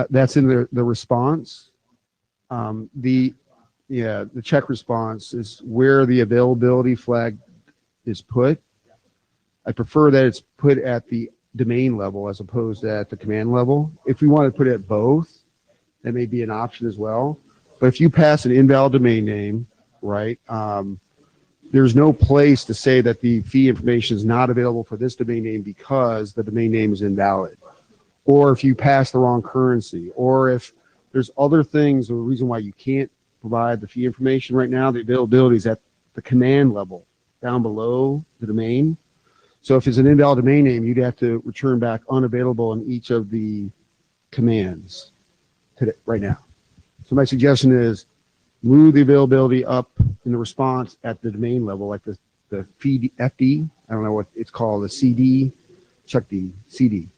That's in the response. The check response is where the availability flag is put. I prefer that it's put at the domain level as opposed to at the command level. If we want to put it at both, that may be an option as well. But if you pass an invalid domain name, right, there's no place to say that the fee information is not available for this domain name because the domain name is invalid. Or if you pass the wrong currency, or if there's other things, or the reason why you can't provide the fee information right now, the availability is at the command level, down below the domain. So if it's an invalid domain name, you'd have to return back unavailable in each of the commands today, right now. So my suggestion is move the availability up in the response at the domain level, like the feed FD, I don't know what it's called, the CD, check the CD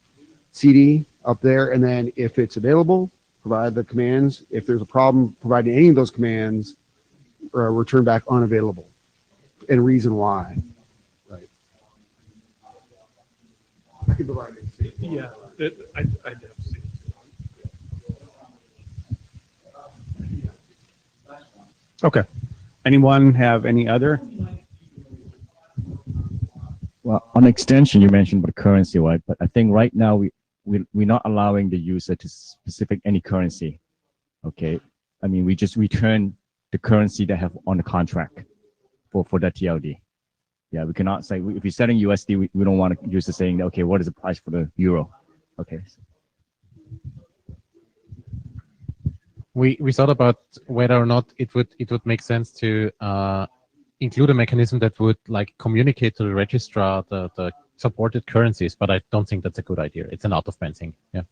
up there. And then if it's available, provide the commands. If there's a problem providing any of those commands, return back unavailable and reason why. Right. I can provide it. Yeah, I'd have to see. Okay. Anyone have any other? Well, on extension, you mentioned about currency, right? But I think right now we're not allowing the user to specific any currency. Okay. I mean, we just return the currency they have on the contract for that TLD. Yeah, we cannot say, if you're selling USD, we don't want to use the saying, okay, what is the price for the euro? Okay. We thought about whether or not it would make sense to include a mechanism that would like communicate to the registrar the supported currencies, but I don't think that's a good idea. It's an out-of-band thing. Yeah.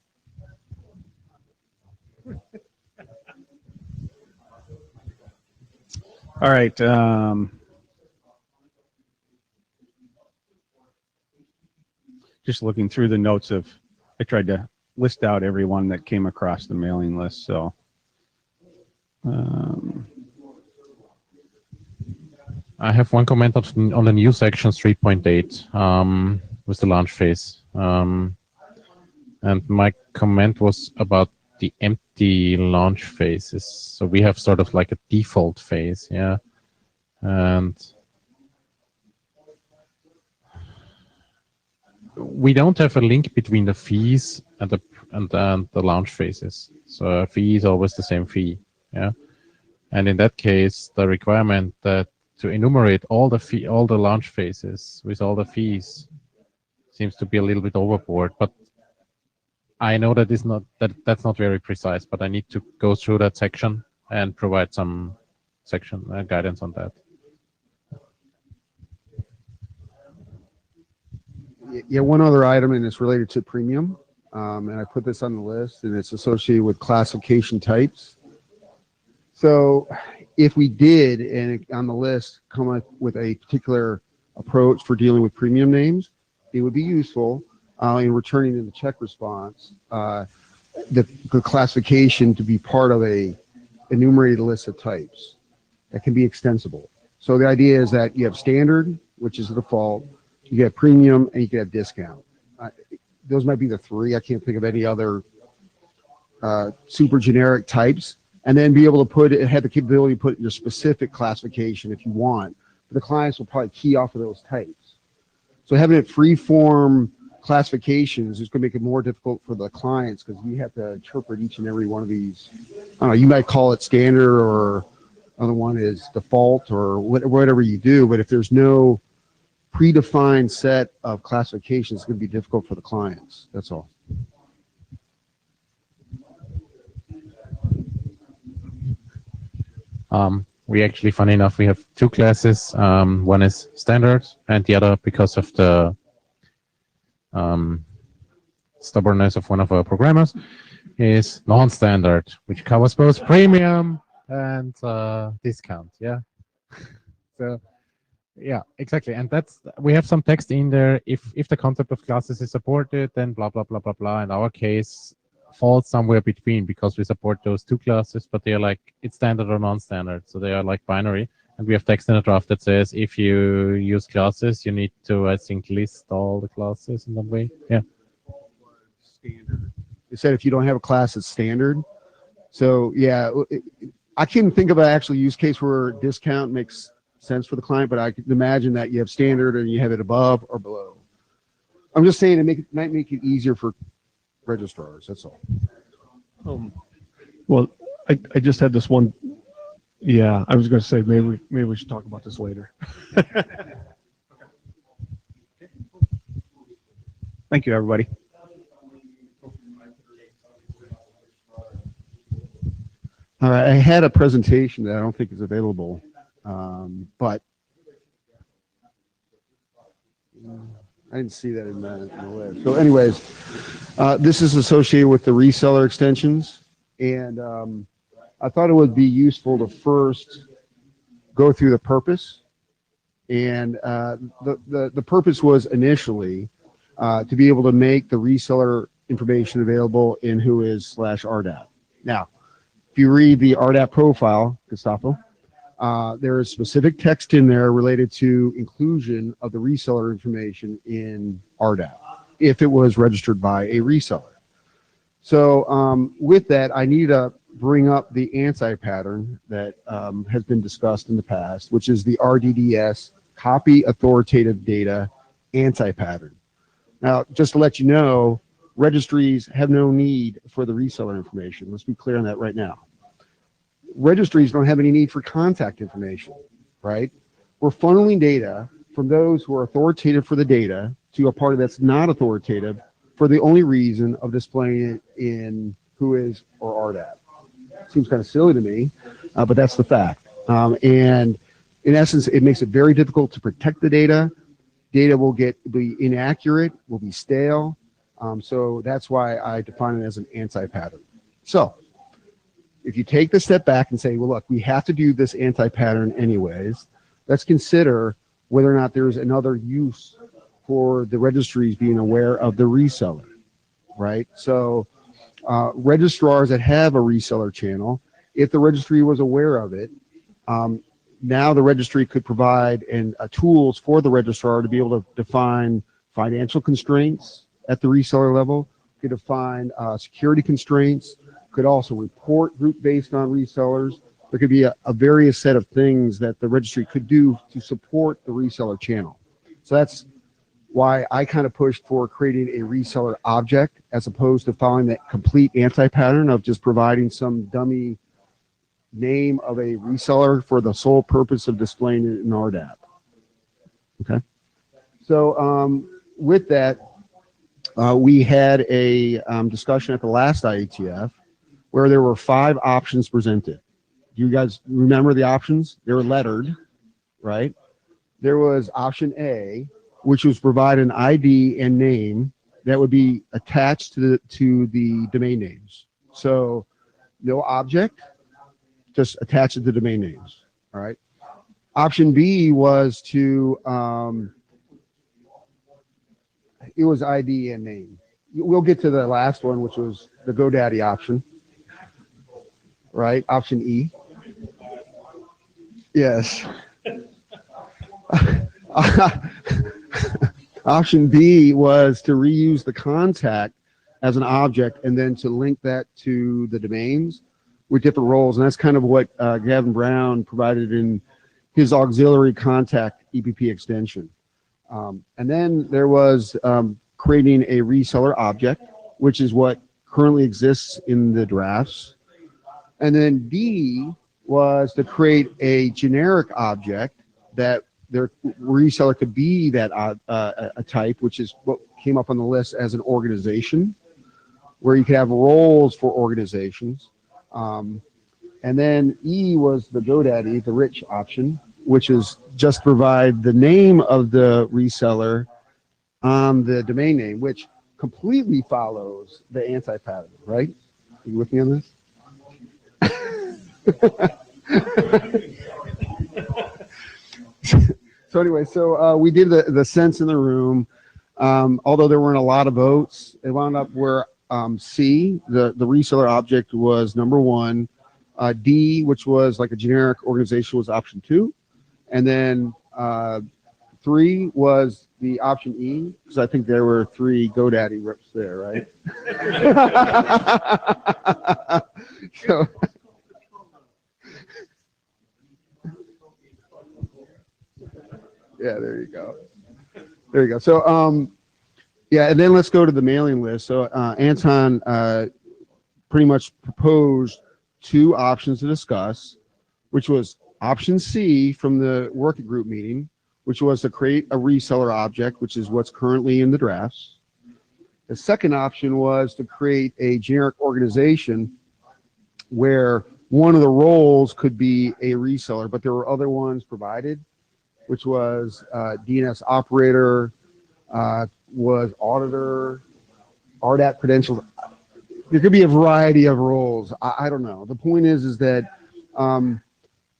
All right. Just looking through the notes I tried to list out everyone that came across the mailing list. So I have one comment on the new section 3.8 with the launch phase. And my comment was about the empty launch phases. So we have sort of like a default phase, yeah. And we don't have a link between the fees and the launch phases. So a fee is always the same fee, yeah. And in that case, the requirement that to enumerate all the launch phases with all the fees seems to be a little bit overboard. But I know that's not very precise. But I need to go through that section and provide some section guidance on that. Yeah, one other item, and it's related to premium, and I put this on the list, and it's associated with classification types. So if we did, and on the list, come up with a particular approach for dealing with premium names, it would be useful in returning in the check response the classification to be part of a enumerated list of types that can be extensible. So the idea is that you have standard, which is the default, you get premium, and you can have discount. Those might be the three. I can't think of any other super generic types. And then be able to have the capability to put your specific classification if you want. But the clients will probably key off of those types. So having it free-form classifications is going to make it more difficult for the clients because you have to interpret each and every one of these. I don't know, you might call it standard, or other one is default, or whatever you do. But if there's no predefined set of classifications, it's going to be difficult for the clients. That's all. we actually, funny enough, we have two classes. One is standard, and the other, because of the stubbornness of one of our programmers, is non-standard, which covers both premium and discount. Yeah. So yeah, exactly. And that's, we have some text in there. If the concept of classes is supported, then blah blah blah blah blah. In our case, falls somewhere between, because we support those two classes, but they are like, it's standard or non-standard, so they are like binary. And we have text in a draft that says if you use classes, you need to, I think, list all the classes in that way. Yeah. Standard. It said if you don't have a class, it's standard. So yeah, I can't think of an actual use case where discount makes sense for the client, but I could imagine that you have standard and you have it above or below. I'm just saying it might make it easier for registrars. That's all. Well, I just had this one. Yeah, I was going to say maybe we should talk about this later. Thank you, everybody. I had a presentation that I don't think is available, but I didn't see that in the list. So anyways, this is associated with the reseller extensions, and I thought it would be useful to first go through the purpose. And the purpose was initially to be able to make the reseller information available in WHOIS/RDAP. Now, if you read the RDAP profile, Gustavo, there is specific text in there related to inclusion of the reseller information in RDAP if it was registered by a reseller. So with that, I need to bring up the ANSI pattern that has been discussed in the past, which is the RDDS, Copy Authoritative Data ANSI pattern. Now, just to let you know, registries have no need for the reseller information. Let's be clear on that right now. Registries don't have any need for contact information, right? We're funneling data from those who are authoritative for the data to a party that's not authoritative for the only reason of displaying it in WHOIS or RDAP. Seems kind of silly to me, but that's the fact. And in essence, it makes it very difficult to protect the data. Data will be inaccurate, will be stale. So that's why I define it as an anti-pattern. So if you take the step back and say, well, look, we have to do this anti-pattern anyways, let's consider whether or not there's another use for the registries being aware of the reseller, right? So registrars that have a reseller channel, if the registry was aware of it, now the registry could provide tools for the registrar to be able to define financial constraints at the reseller level, could define security constraints, could also report group based on resellers. There could be a various set of things that the registry could do to support the reseller channel. So that's why I kind of pushed for creating a reseller object as opposed to following that complete anti-pattern of just providing some dummy name of a reseller for the sole purpose of displaying it in RDAP. Okay. So with that, we had a discussion at the last IETF where there were 5 options presented. Do you guys remember the options? They were lettered, right? There was option A, which was provide an ID and name that would be attached to the domain names. So no object, just attach it to domain names, all right? Option B was to, it was ID and name. We'll get to the last one, which was the GoDaddy option, right? Option E. Yes. Option B was to reuse the contact as an object and then to link that to the domains with different roles. And that's kind of what Gavin Brown provided in his auxiliary contact EPP extension. And then there was creating a reseller object, which is what currently exists in the drafts. And then D was to create a generic object that their reseller could be that a type, which is what came up on the list as an organization, where you could have roles for organizations. And then E was the GoDaddy, the rich option, which is just provide the name of the reseller on the domain name, which completely follows the anti-pattern, right? Are you with me on this? So anyway, we did the sense in the room. Although there weren't a lot of votes, it wound up where C, the reseller object, was number one. D, which was like a generic organization, was option 2. And then 3 was the option E, because I think there were 3 GoDaddy rips there, right? So, yeah, there you go. There you go. So, yeah, and then let's go to the mailing list. So Anton pretty much proposed 2 options to discuss, which was option C from the working group meeting, which was to create a reseller object, which is what's currently in the drafts. The second option was to create a generic organization where one of the roles could be a reseller, but there were other ones provided, which was DNS operator, was auditor, RDAP credentials. There could be a variety of roles. I don't know. The point is that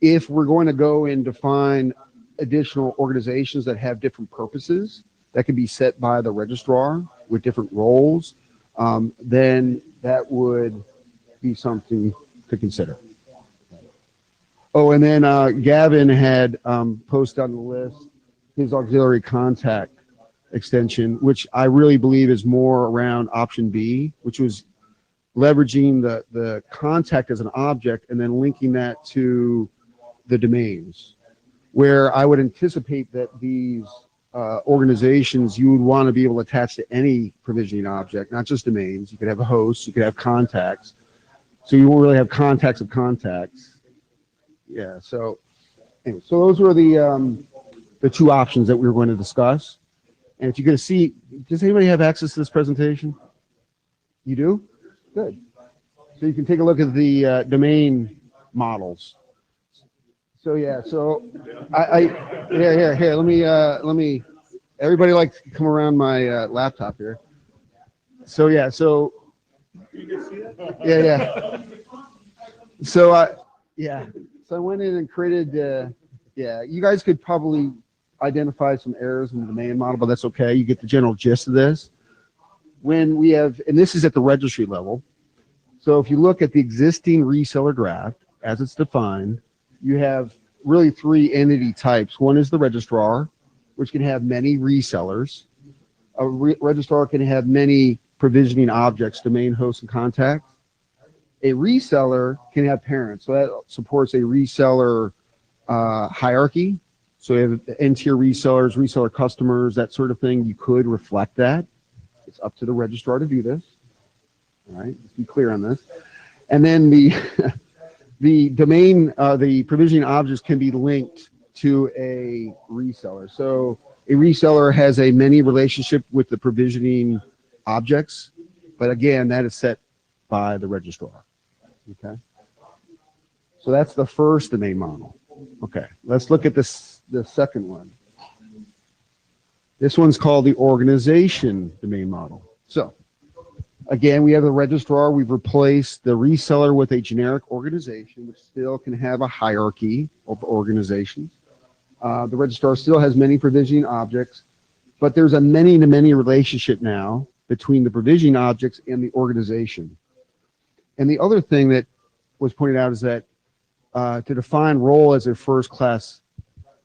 if we're going to go and define additional organizations that have different purposes that can be set by the registrar with different roles, then that would be something to consider. Oh, and then Gavin had posted on the list his auxiliary contact extension, which I really believe is more around option B, which was leveraging the contact as an object and then linking that to the domains, where I would anticipate that these organizations, you would want to be able to attach to any provisioning object, not just domains. You could have a host, you could have contacts. So you won't really have contacts of contacts. Yeah, so anyway, so those were the 2 options that we were going to discuss. And if you're going to see, does anybody have access to this presentation? You do? Good. So you can take a look at the domain models. So yeah, so here, let me, everybody like to come around my laptop here. So yeah, so, yeah. So so I went in and created, you guys could probably identify some errors in the domain model, but that's okay. You get the general gist of this. When we have, and this is at the registry level. So if you look at the existing reseller draft as it's defined, you have really 3 entity types. One is the registrar, which can have many resellers. A registrar can have many provisioning objects, domain, host, and contacts. A reseller can have parents. So that supports a reseller hierarchy. So you have N-tier resellers, reseller customers, that sort of thing. You could reflect that. It's up to the registrar to do this. All right, let's be clear on this. And then the domain, the provisioning objects can be linked to a reseller. So a reseller has a many relationship with the provisioning objects, but again, that is set by the registrar. Okay. So that's the first domain model. Okay, let's look at this, the second one. This one's called the organization domain model. So again, we have the registrar. We've replaced the reseller with a generic organization, which still can have a hierarchy of organizations. The registrar still has many provisioning objects, but there's a many-to-many relationship now between the provisioning objects and the organization. And the other thing that was pointed out is that to define role as a first-class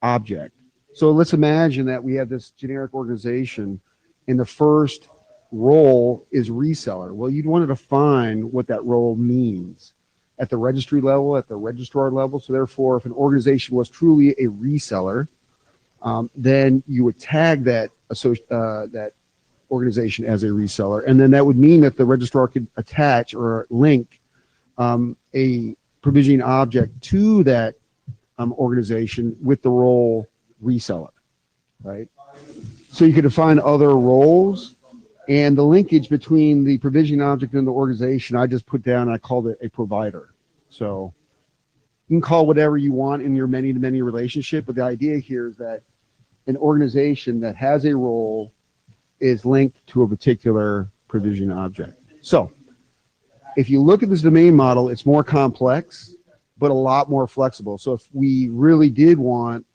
object. So let's imagine that we have this generic organization and the first role is reseller. Well, you'd want to define what that role means at the registry level, at the registrar level. So therefore, if an organization was truly a reseller, then you would tag that that organization as a reseller. And then that would mean that the registrar could attach or link a provisioning object to that organization with the role reseller, right? So you could define other roles, and the linkage between the provisioning object and the organization, I just put down, I called it a provider. So You can call whatever you want in your many-to-many relationship, but the idea here is that an organization that has a role is linked to a particular provision object. So if you look at this domain model, it's more complex, but a lot more flexible. So if we really did want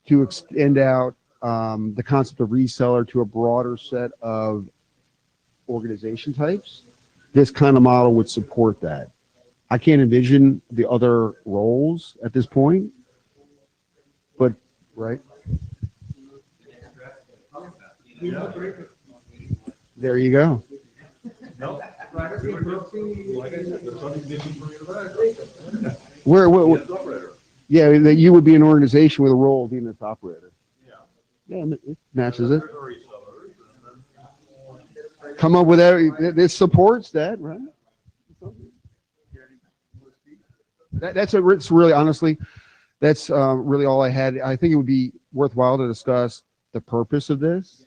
to extend out the concept of reseller to a broader set of organization types, this kind of model would support that. I can't envision the other roles at this point, but right. There you go. Where yeah, that you would be an organization with a role of being its operator. Yeah, it matches it. Come up with that. This supports that, right? It's really, honestly, that's really all I had. I think it would be worthwhile to discuss the purpose of this,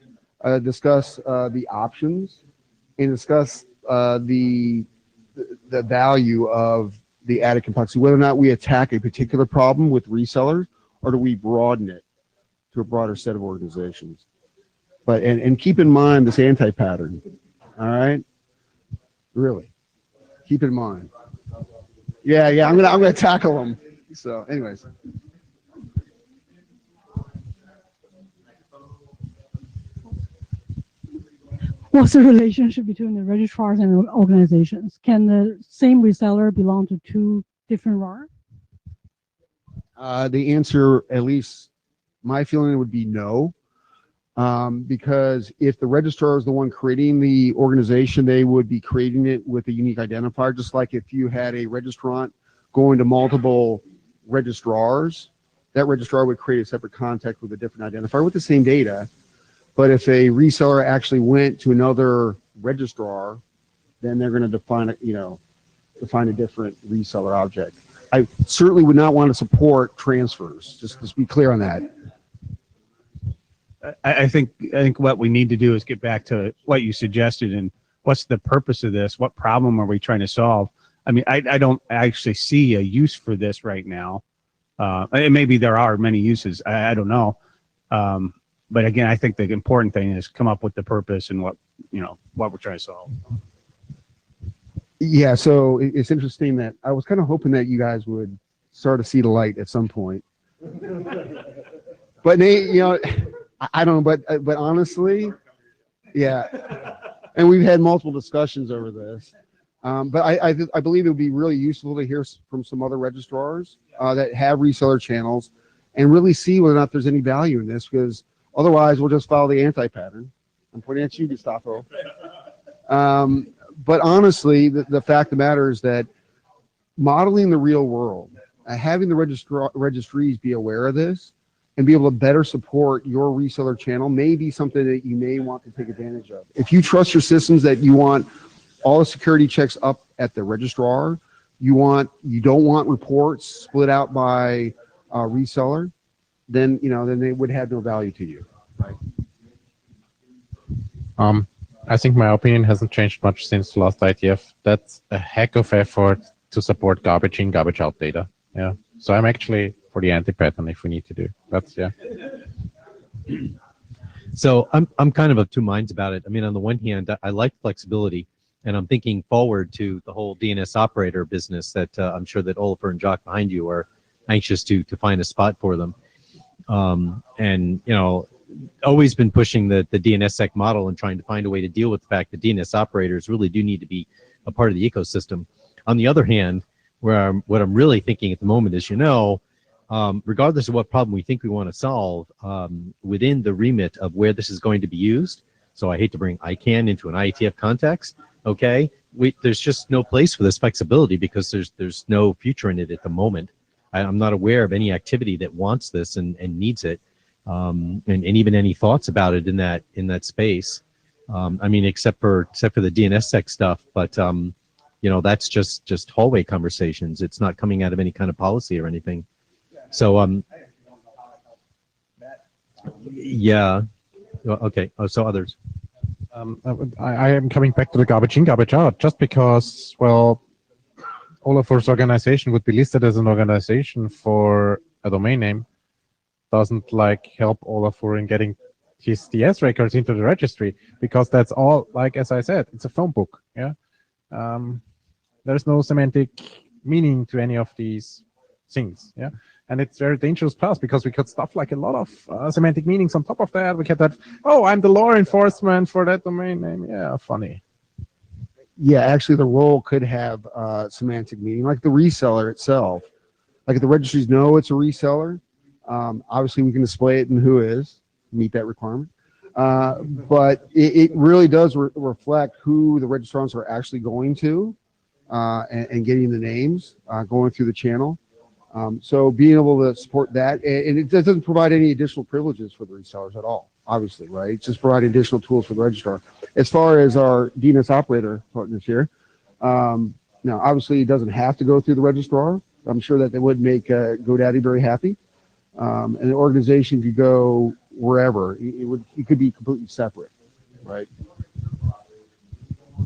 discuss the options, and discuss the value of the added complexity, whether or not we attack a particular problem with resellers or do we broaden it to a broader set of organizations. But and keep in mind this anti-pattern. All right, really, keep in mind. Yeah, I'm gonna tackle them. So, anyways. What's the relationship between the registrars and organizations? Can the same reseller belong to two different RAR? The answer, at least my feeling, would be no. Because if the registrar is the one creating the organization, they would be creating it with a unique identifier, just like if you had a registrant going to multiple registrars, that registrar would create a separate contact with a different identifier with the same data. But if a reseller actually went to another registrar, then they're going to define a different reseller object. I certainly would not want to support transfers. Just be clear on that. I think what we need to do is get back to what you suggested and what's the purpose of this? What problem are we trying to solve? I mean, I don't actually see a use for this right now. And maybe there are many uses. I don't know. But again, I think the important thing is come up with the purpose and what we're trying to solve. Yeah, so it's interesting that I was kind of hoping that you guys would start to see the light at some point. But I don't know, but honestly, yeah. And we've had multiple discussions over this. But I believe it would be really useful to hear from some other registrars that have reseller channels and really see whether or not there's any value in this, because otherwise we'll just follow the anti-pattern. I'm pointing at you, Gustavo. But honestly, the fact of the matter is that modeling the real world, having the registries be aware of this and be able to better support your reseller channel may be something that you may want to take advantage of. If you trust your systems that you want all the security checks up at the registrar, you don't want reports split out by reseller, then they would have no value to you. Right? I think my opinion hasn't changed much since the last IETF. That's a heck of effort to support garbage in, garbage out data. Yeah. So I'm actually for the anti-pattern if we need to do. That's yeah. So I'm kind of two minds about it. I mean, on the one hand, I like flexibility, and I'm thinking forward to the whole DNS operator business that I'm sure that Oliver and Jock behind you are anxious to find a spot for them. And always been pushing the DNSSEC model and trying to find a way to deal with the fact that DNS operators really do need to be a part of the ecosystem. On the other hand, what I'm really thinking at the moment is, regardless of what problem we think we want to solve, within the remit of where this is going to be used, so I hate to bring ICANN into an IETF context, okay, there's just no place for this flexibility because there's no future in it at the moment. I'm not aware of any activity that wants this and needs it. And even any thoughts about it in that space. I mean, except for the DNSSEC stuff, but that's just hallway conversations. It's not coming out of any kind of policy or anything. So yeah, okay. Oh, so others. I am coming back to the garbage in, garbage out, just because, well, Olafur's organization would be listed as an organization for a domain name doesn't like help Olafur in getting his DS records into the registry, because that's all, like as I said, it's a phone book. Yeah, there's no semantic meaning to any of these things. Yeah, and it's very dangerous path, because we could stuff like a lot of semantic meanings on top of that. We get that, oh, I'm the law enforcement for that domain name. Yeah, funny. Yeah, actually, the role could have semantic meaning, like the reseller itself. Like if the registries know it's a reseller, obviously we can display it in who is, meet that requirement. But it really does reflect who the registrars are actually going to and getting the names going through the channel. So being able to support that, and it doesn't provide any additional privileges for the resellers at all, obviously, right? It's just providing additional tools for the registrar. As far as our DNS operator partners here, now obviously it doesn't have to go through the registrar. I'm sure that they would make GoDaddy very happy. And the organization could go wherever. It could be completely separate, right?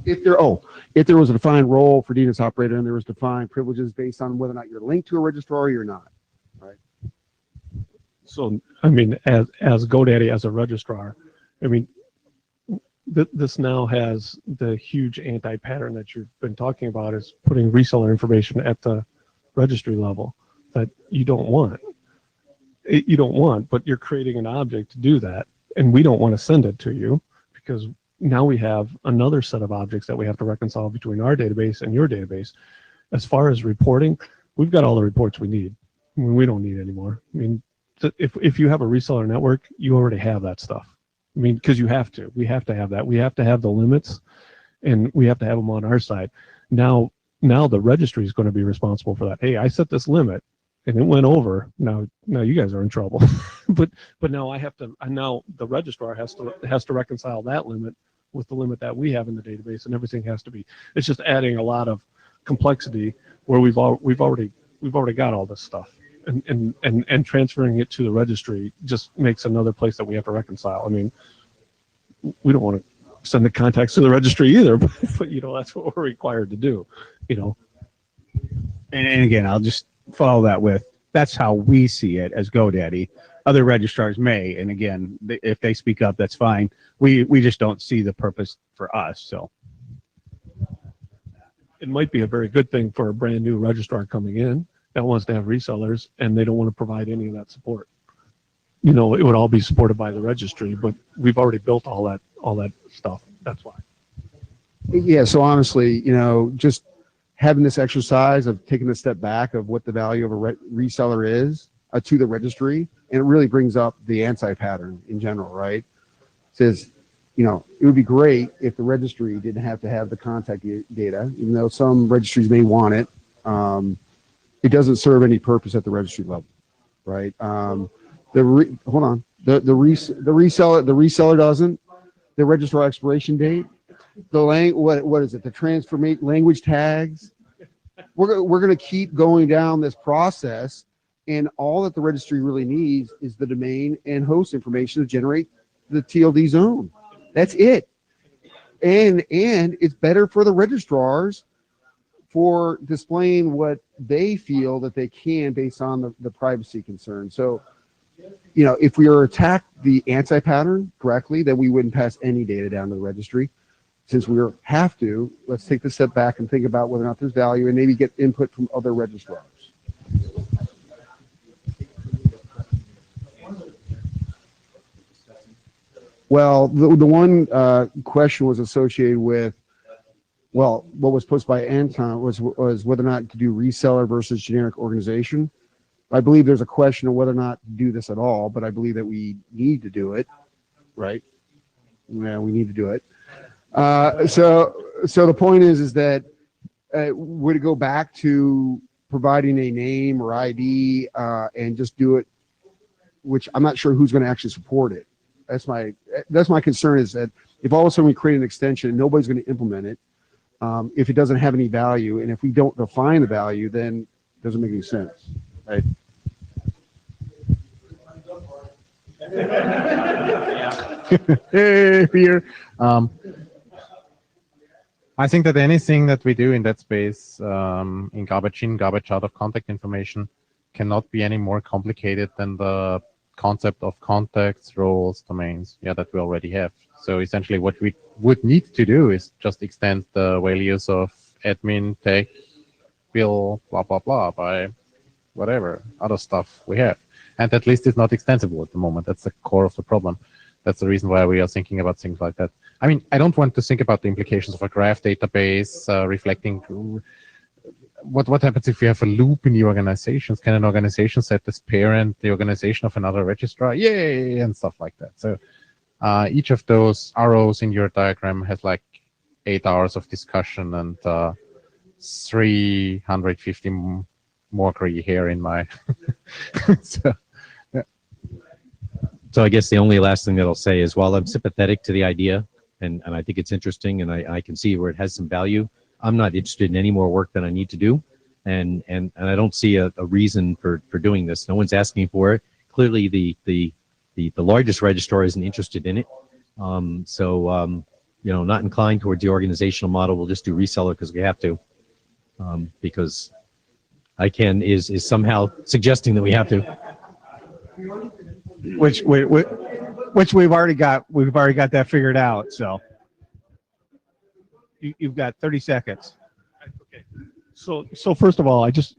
If there was a defined role for DNS operator and there was defined privileges based on whether or not you're linked to a registrar or you're not, right? So, I mean, as GoDaddy, as a registrar, I mean, this now has the huge anti-pattern that you've been talking about, is putting reseller information at the registry level that you don't want. You don't want, but you're creating an object to do that, and we don't want to send it to you, because now we have another set of objects that we have to reconcile between our database and your database. As far as reporting, we've got all the reports we need. I mean, we don't need any more. I mean, if you have a reseller network, you already have that stuff. I mean, because we have to have that. We have to have the limits, and we have to have them on our side. Now the registry is going to be responsible for that. Hey, I set this limit, and it went over. Now you guys are in trouble. but now now the registrar has to reconcile that limit with the limit that we have in the database, and everything has to be. It's just adding a lot of complexity where we've already got all this stuff, and transferring it to the registry just makes another place that we have to reconcile. I mean, we don't want to send the contacts to the registry either, but that's what we're required to do. And again, I'll just follow that with, that's how we see it as GoDaddy. Other registrars may, and again, if they speak up, that's fine. We just don't see the purpose for us. So it might be a very good thing for a brand new registrar coming in that wants to have resellers, and they don't want to provide any of that support. It would all be supported by the registry, but we've already built all that stuff. That's why. Yeah, so honestly, just having this exercise of taking a step back of what the value of a reseller is to the registry, and it really brings up the anti-pattern in general, right? It says, it would be great if the registry didn't have to have the contact data, even though some registries may want it. It doesn't serve any purpose at the registry level, right? The reseller doesn't. The registrar expiration date, what is it? The transformate language tags. We're going to keep going down this process, and all that the registry really needs is the domain and host information to generate the TLD zone. That's it. And it's better for the registrars for displaying what they feel that they can based on the privacy concern. So, if we are attacked the anti-pattern correctly, then we wouldn't pass any data down to the registry. Since we have to, let's take the step back and think about whether or not there's value, and maybe get input from other registrars. Well, the one question was associated with, what was posted by Anton was whether or not to do reseller versus generic organization. I believe there's a question of whether or not to do this at all, but I believe that we need to do it, right? Yeah, we need to do it. So the point is that would it go back to providing a name or ID and just do it, which I'm not sure who's going to actually support it. That's my concern, is that if all of a sudden we create an extension and nobody's going to implement it, if it doesn't have any value, and if we don't define the value, then it doesn't make any sense, right? Hey, Peter. I think that anything that we do in that space, in garbage in, garbage out of contact information, cannot be any more complicated than the concept of contacts, roles, domains, that we already have. So essentially what we would need to do is just extend the values of admin, tech, bill, blah, blah, blah, by whatever other stuff we have. And that list is not extensible at the moment. That's the core of the problem. That's the reason why we are thinking about things like that. I mean, I don't want to think about the implications of a graph database reflecting what happens if you have a loop in the organizations. Can an organization set as parent the organization of another registrar? Yay, and stuff like that. So each of those arrows in your diagram has like 8 hours of discussion and 350 more gray hair in my So I guess the only last thing that I'll say is, while I'm sympathetic to the idea, and I think it's interesting, and I can see where it has some value, I'm not interested in any more work than I need to do, and I don't see a reason for doing this. No one's asking for it. Clearly, the largest registrar isn't interested in it. Not inclined towards the organizational model. We'll just do reseller because we have to, because ICANN is somehow suggesting that we have to. Which we've already got that figured out. So you've got 30 seconds. Okay. So first of all, I just,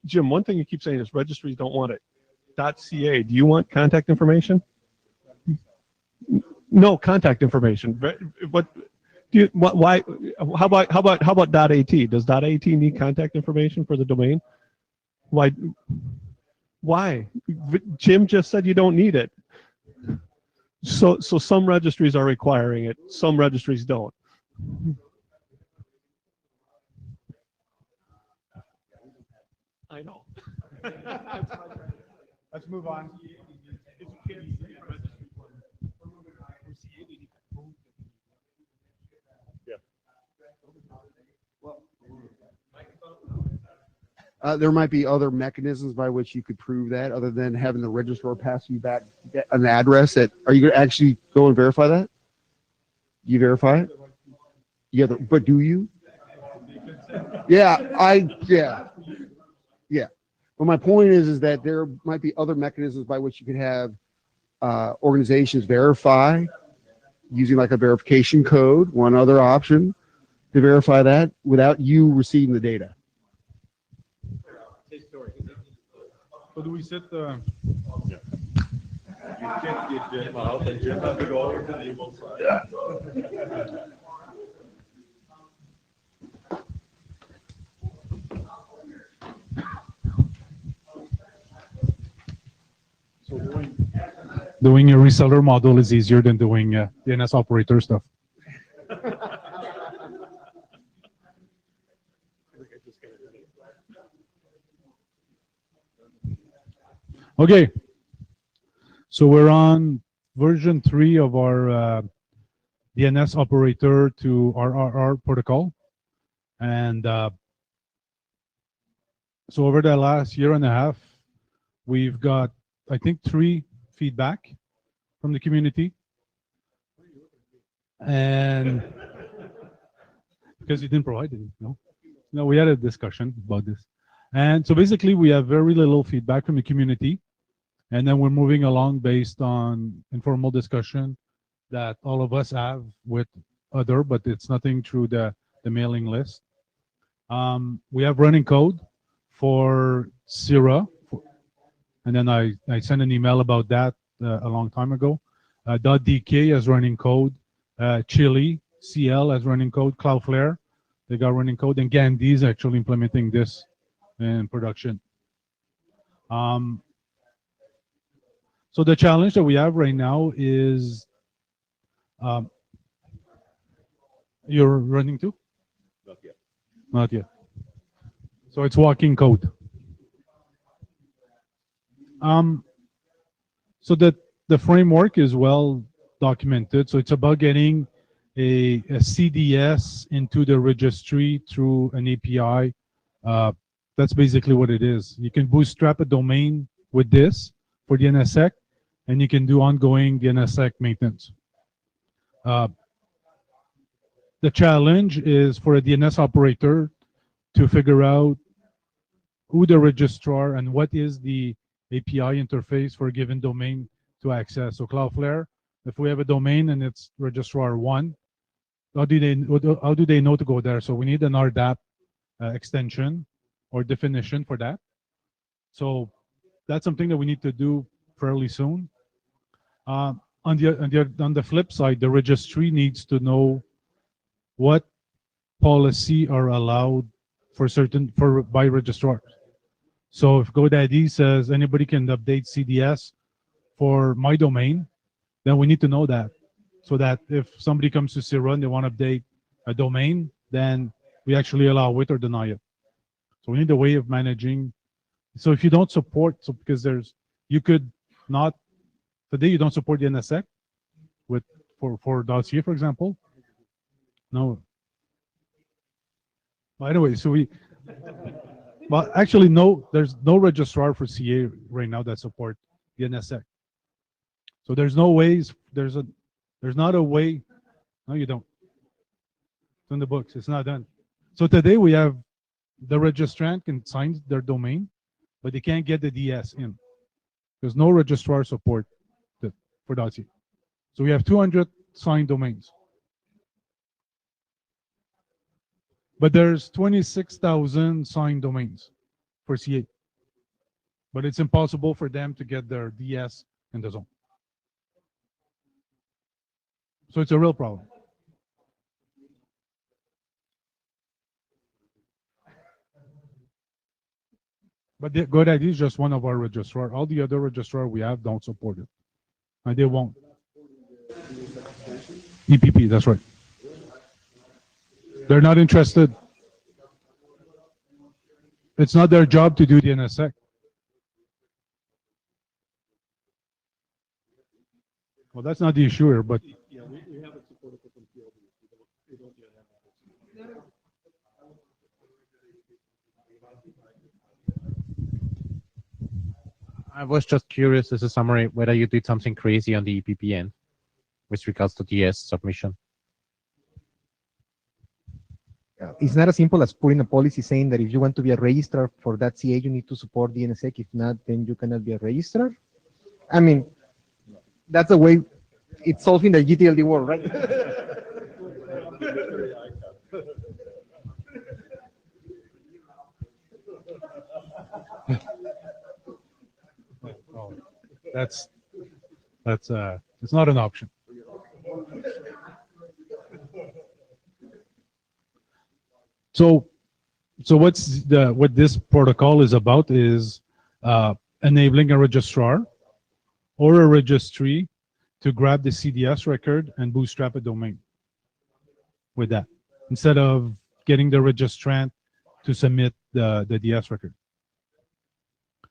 Jim, one thing you keep saying is registries don't want it. .ca. Do you want contact information? No contact information. What do you? Why? How about .at? Does .at need contact information for the domain? Why? Why? Jim just said you don't need it. So some registries are requiring it. Some registries don't. I know. Let's move on. There might be other mechanisms by which you could prove that, other than having the registrar pass you back an address. Are you going to actually go and verify that? You verify it? Yeah, but do you? Yeah. But my point is that there might be other mechanisms by which you could have organizations verify using like a verification code, one other option to verify that without you receiving the data. So do we set the? Yeah. You can't get Jim out, and Jim has to go over to the evil side. Yeah. So doing a reseller model is easier than doing DNS operator stuff. Okay, so we're on version 3 of our DNS operator to RRR protocol, and so over the last year and a half, we've got, I think, 3 feedback from the community, and because you didn't provide any, no, we had a discussion about this, and so basically we have very little feedback from the community. And then we're moving along based on informal discussion that all of us have with other, but it's nothing through the mailing list. We have running code for Syrah, and then I sent an email about that a long time ago. .dk has running code, Chili, CL has running code, Cloudflare, they got running code, and Gandhi is actually implementing this in production. So the challenge that we have right now is, you're running too? Not yet. Not yet. So it's walking code. So that the framework is well documented. So it's about getting a CDS into the registry through an API. That's basically what it is. You can bootstrap a domain with this for the DNSSEC, and you can do ongoing DNSSEC maintenance. the challenge is for a DNS operator to figure out who the registrar and what is the API interface for a given domain to access. So Cloudflare, if we have a domain and it's registrar 1, how do they know to go there? So we need an RDAP extension or definition for that. So that's something that we need to do fairly soon. On the flip side, the registry needs to know what policy are allowed by registrars. So if GoDaddy says anybody can update CDS for my domain, then we need to know that, so that if somebody comes to Sierra and they want to update a domain, then we actually allow it or deny it. So we need a way of managing. So if you don't support, so because you could not, today you don't support the NSX for .ca, for example. No. Well, anyway, well, actually, no, there's no registrar for CA right now that support the NSX. So there's no ways, there's not a way. No, you don't. It's in the books, it's not done. So today we have the registrant can sign their domain, but they can't get the DS in. There's no registrar support for .ca. So we have 200 signed domains. But there's 26,000 signed domains for CA. But it's impossible for them to get their DS in the zone. So it's a real problem. But the GoDaddy is just one of our registrars. All the other registrars we have don't support it. And they won't. EPP, that's right. They're not interested. It's not their job to do the NSX. Well, that's not the issue here, but Yeah, we haven't supported it from field. We don't yet have it. I was just curious as a summary whether you did something crazy on the EPP end with regards to DS submission. It's not as simple as putting a policy saying that if you want to be a registrar for that CA, you need to support the NSX. If not, then you cannot be a registrar. I mean, that's the way it's solving the GTLD world, right? oh, that's it's not an option. So what this protocol is about is enabling a registrar or a registry to grab the CDS record and bootstrap a domain with that, instead of getting the registrant to submit the DS record.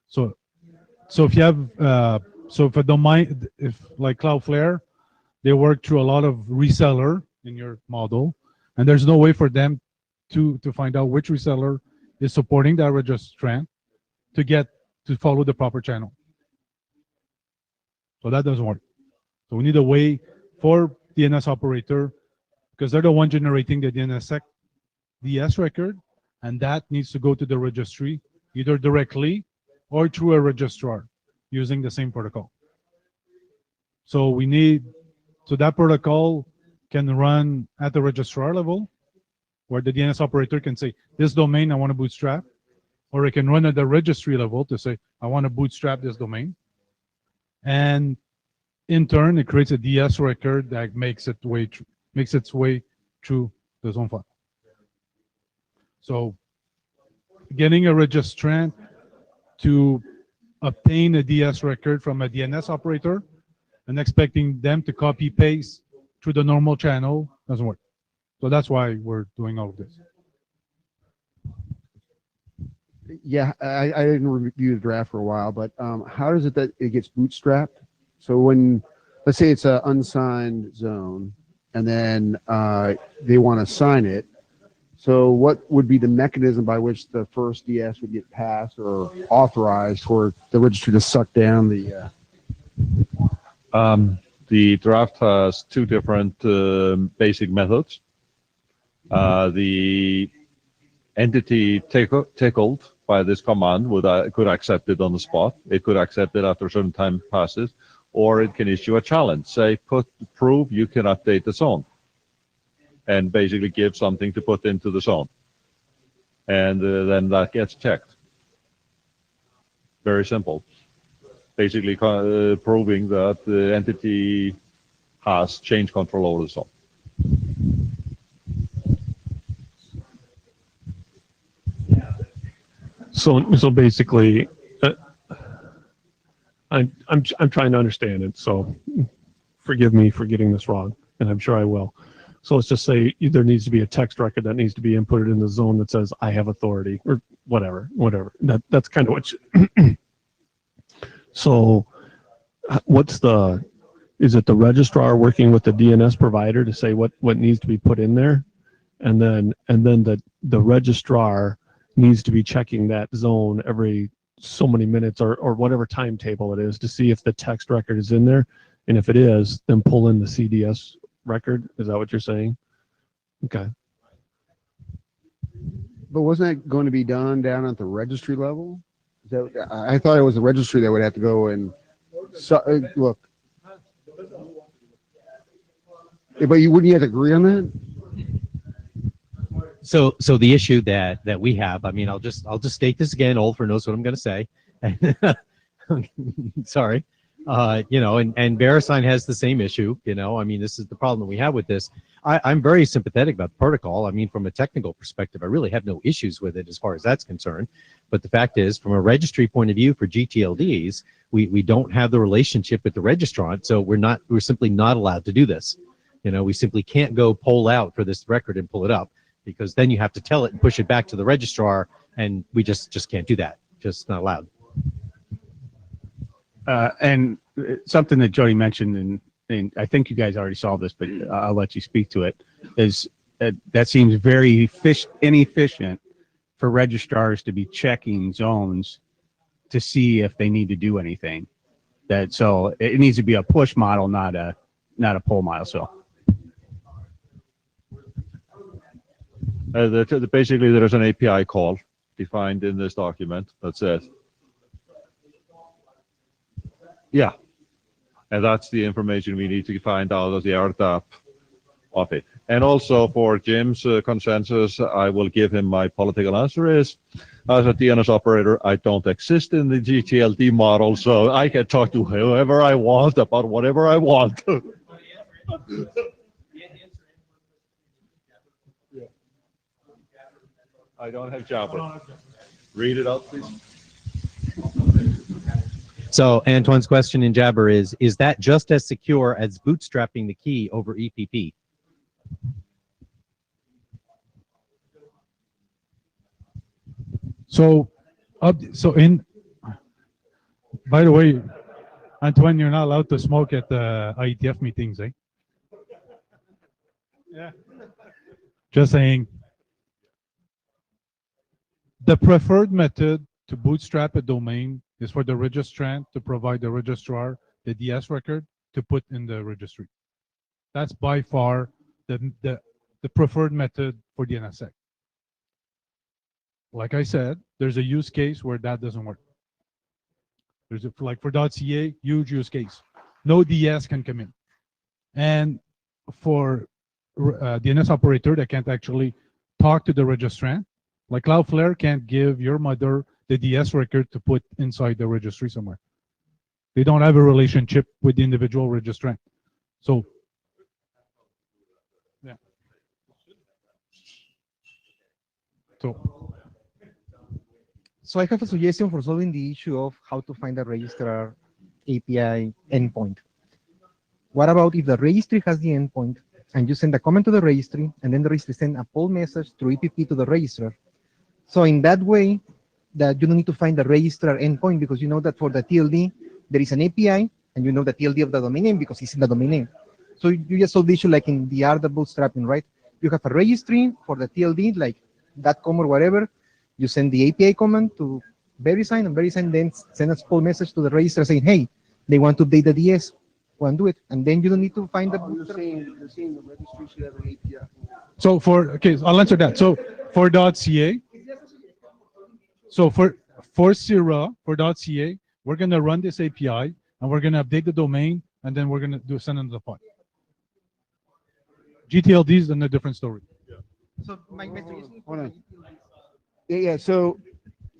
So if you have if a domain, if like Cloudflare, they work through a lot of reseller in your model, and there's no way for them to find out which reseller is supporting that registrant to follow the proper channel. So that doesn't work. So we need a way for DNS operator, because they're the one generating the DNSSEC DS record, and that needs to go to the registry either directly or through a registrar using the same protocol. So that protocol can run at the registrar level, where the DNS operator can say, this domain I want to bootstrap, or it can run at the registry level to say, I want to bootstrap this domain. And in turn, it creates a DS record that makes its way through the zone file. So getting a registrant to obtain a DS record from a DNS operator and expecting them to copy paste through the normal channel doesn't work. So that's why we're doing all of this. Yeah, I didn't review the draft for a while, but how does it that it gets bootstrapped? So when, let's say it's an unsigned zone, and then they want to sign it, so what would be the mechanism by which the first DS would get passed or authorized for the registry to suck down the... The draft has two different basic methods. The entity tickled by this command could accept it on the spot. It could accept it after a certain time passes, or it can issue a challenge. Say, prove you can update the zone, and basically give something to put into the zone. And then that gets checked. Very simple. Basically proving that the entity has change control over the zone. So basically, I'm trying to understand it. So forgive me for getting this wrong, and I'm sure I will. So let's just say there needs to be a text record that needs to be inputted in the zone that says I have authority, or whatever. That's kind of what. So is it the registrar working with the DNS provider to say what needs to be put in there, and then the registrar needs to be checking that zone every so many minutes or whatever timetable it is to see if the text record is in there, and if it is, then pull in the CDS record. Is that what you're saying? Okay. But wasn't that going to be done down at the registry level? I thought it was the registry that would have to go and look. But wouldn't you have to agree on that? So the issue that we have, I mean, I'll just state this again. Oliver knows what I'm going to say. Sorry. And VeriSign has the same issue. I mean, this is the problem that we have with this. I'm very sympathetic about the protocol. I mean, from a technical perspective, I really have no issues with it as far as that's concerned. But the fact is, from a registry point of view for GTLDs, we don't have the relationship with the registrant, so we're simply not allowed to do this. We simply can't go poll out for this record and pull it up, because then you have to tell it and push it back to the registrar, and we just can't do that. Just not allowed. And something that Jody mentioned, and I think you guys already saw this, but I'll let you speak to it, is that seems very inefficient for registrars to be checking zones to see if they need to do anything. So it needs to be a push model, not a pull model. So basically, there is an API call defined in this document that says, yeah, and that's the information we need to find out of the RDAP of it. And also for Jim's consensus, I will give him my political answer is, as a DNS operator, I don't exist in the GTLD model, so I can talk to whoever I want about whatever I want. I don't have Jabber. Read it out, please. So Antoine's question in Jabber is that just as secure as bootstrapping the key over EPP? So by the way, Antoine, you're not allowed to smoke at the IETF meetings, eh? Yeah. Just saying. The preferred method to bootstrap a domain is for the registrant to provide the registrar the DS record to put in the registry. That's by far the preferred method for the NSSEC. Like I said, there's a use case where that doesn't work. There's like for .ca, huge use case. No DS can come in. And for DNS operator that can't actually talk to the registrant, like Cloudflare can't give your mother the DS record to put inside the registry somewhere. They don't have a relationship with the individual registrant. So, yeah. So I have a suggestion for solving the issue of how to find a registrar API endpoint. What about if the registry has the endpoint and you send a comment to the registry, and then the registry sends a poll message through EPP to the registrar? So in that way, that you don't need to find the registrar endpoint, because you know that for the TLD, there is an API, and you know the TLD of the domain name because it's in the domain name. So you just solve the issue like in the other bootstrapping, right? You have a registry for the TLD, like .com or whatever. You send the API command to VeriSign, and VeriSign then sends a poll message to the registrar saying, hey, they want to update the DS. go and do it, and then you don't need to find the You're bootstrap. saying the registry should have an API. So okay, so I'll answer that. So for .ca, so for Sierra, for .ca, we're gonna run this API and we're gonna update the domain and then we're gonna send them the file. GTLD is a different story. So my suggestion Hold on. Yeah. So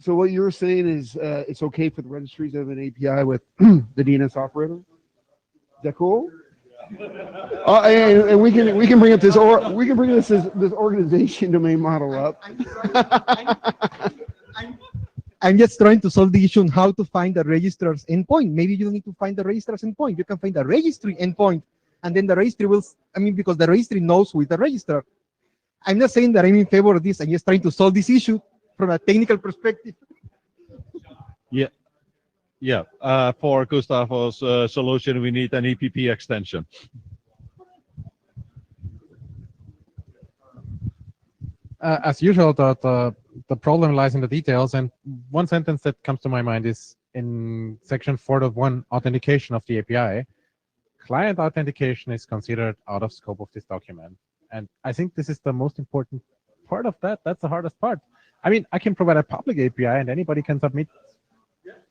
what you're saying is it's okay for the registries to have an API with the DNS operator. Is that cool? And we can bring up this this organization domain model up. I'm just trying to solve the issue on how to find the registrar's endpoint. Maybe you don't need to find the registrar's endpoint. You can find the registry endpoint, and then the registry will, because the registry knows who is the registrar. I'm not saying that I'm in favor of this. I'm just trying to solve this issue from a technical perspective. Yeah, for Gustavo's solution, we need an EPP extension. As usual, the problem lies in the details, and one sentence that comes to my mind is in section 4.1, authentication of the API. Client authentication is considered out of scope of this document, and I think this is the most important part of that. That's the hardest part. I mean, I can provide a public API and anybody can submit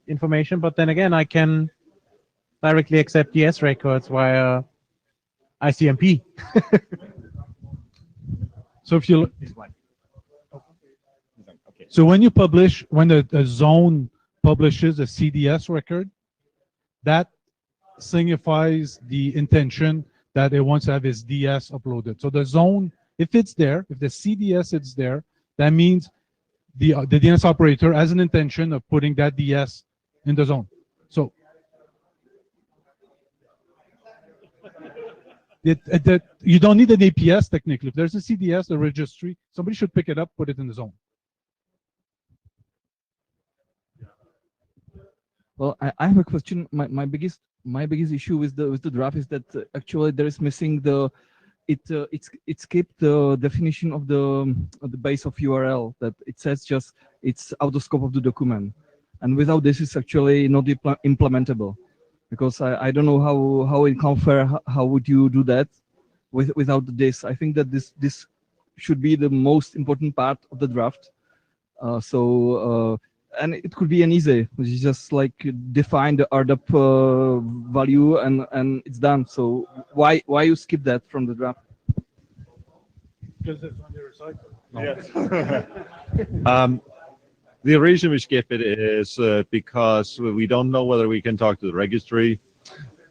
information, but then again, I can directly accept DS records via ICMP. So if you so when you publish, when the zone publishes a CDS record, that signifies the intention that it wants to have its DS uploaded. So the zone, if it's there, if the CDS is there, that means the DNS operator has an intention of putting that DS in the zone. So you don't need an APS technically. If there's a CDS, a registry, somebody should pick it up, put it in the zone. Well, I have a question. My biggest issue with the draft is that actually there is missing it skipped the definition of the base of URL, that it says just it's out of scope of the document, and without this it's actually not implementable, because I don't know how in Confer how would you do that without this. I think that this should be the most important part of the draft. And it could be an easy, which is just like define the RDAP value and it's done. So why you skip that from the draft? Because it's on your side. Yes. The reason we skip it is because we don't know whether we can talk to the registry,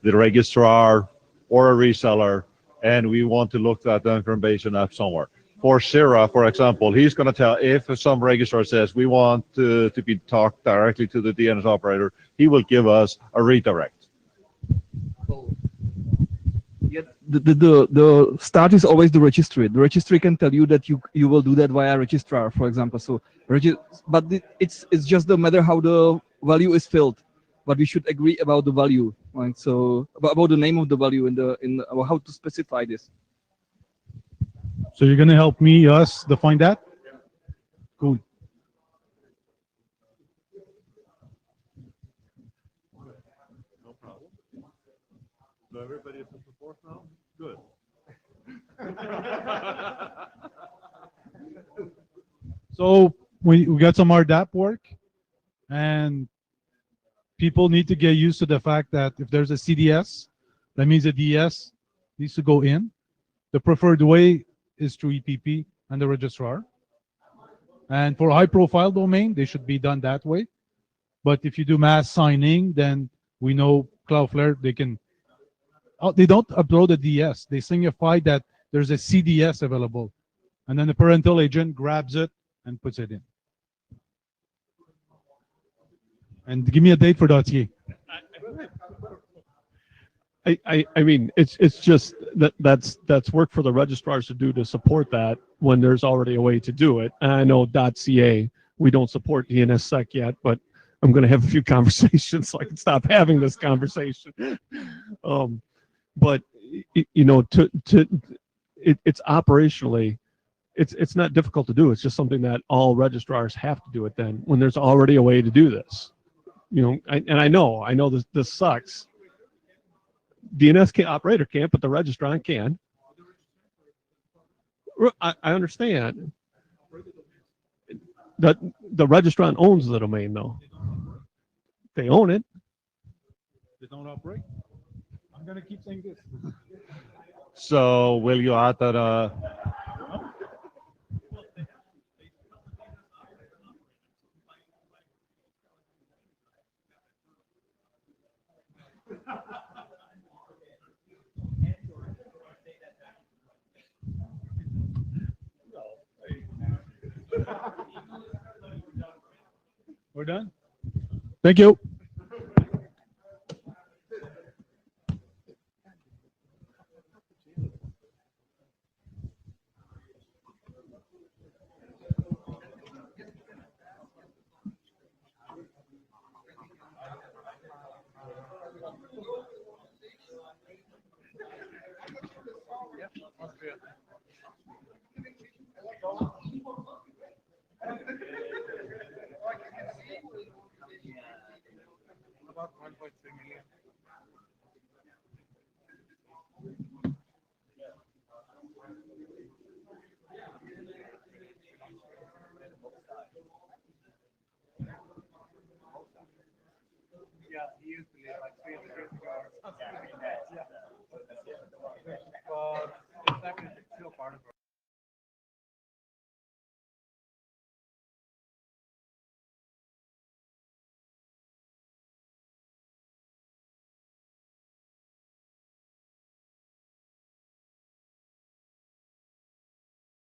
the registrar, or a reseller, and we want to look that information up somewhere. For Sarah, for example, he's going to tell, if some registrar says we want to be talked directly to the DNS operator, he will give us a redirect. Yeah, the start is always the registry. The registry can tell you that you will do that via registrar, for example. So, but it's just the matter how the value is filled. But we should agree about the value, right? So about the name of the value in how to specify this. So you're gonna help us define that? Cool. No problem. So everybody is in support now? Good. So we got some RDAP work, and people need to get used to the fact that if there's a CDS, that means the DS needs to go in. The preferred way is through EPP and the registrar. And for high-profile domain, they should be done that way. But if you do mass signing, then we know Cloudflare, they don't upload a DS. They signify that there's a CDS available. And then the parental agent grabs it and puts it in. And give me a date for .ca. I mean, it's just that's work for the registrars to do to support that when there's already a way to do it. And I know .ca, we don't support DNSSEC yet, but I'm going to have a few conversations so I can stop having this conversation. But you know, it's operationally, it's not difficult to do. It's just something that all registrars have to do it then when there's already a way to do this. You know, and I know this sucks. operator can't, but the registrant can. I understand. The registrant owns the domain though. They own it. They don't operate. I'm gonna keep saying this. So will you add that, We're done? Thank you. About 1.3 million. Yeah, he used to live like 350 hours.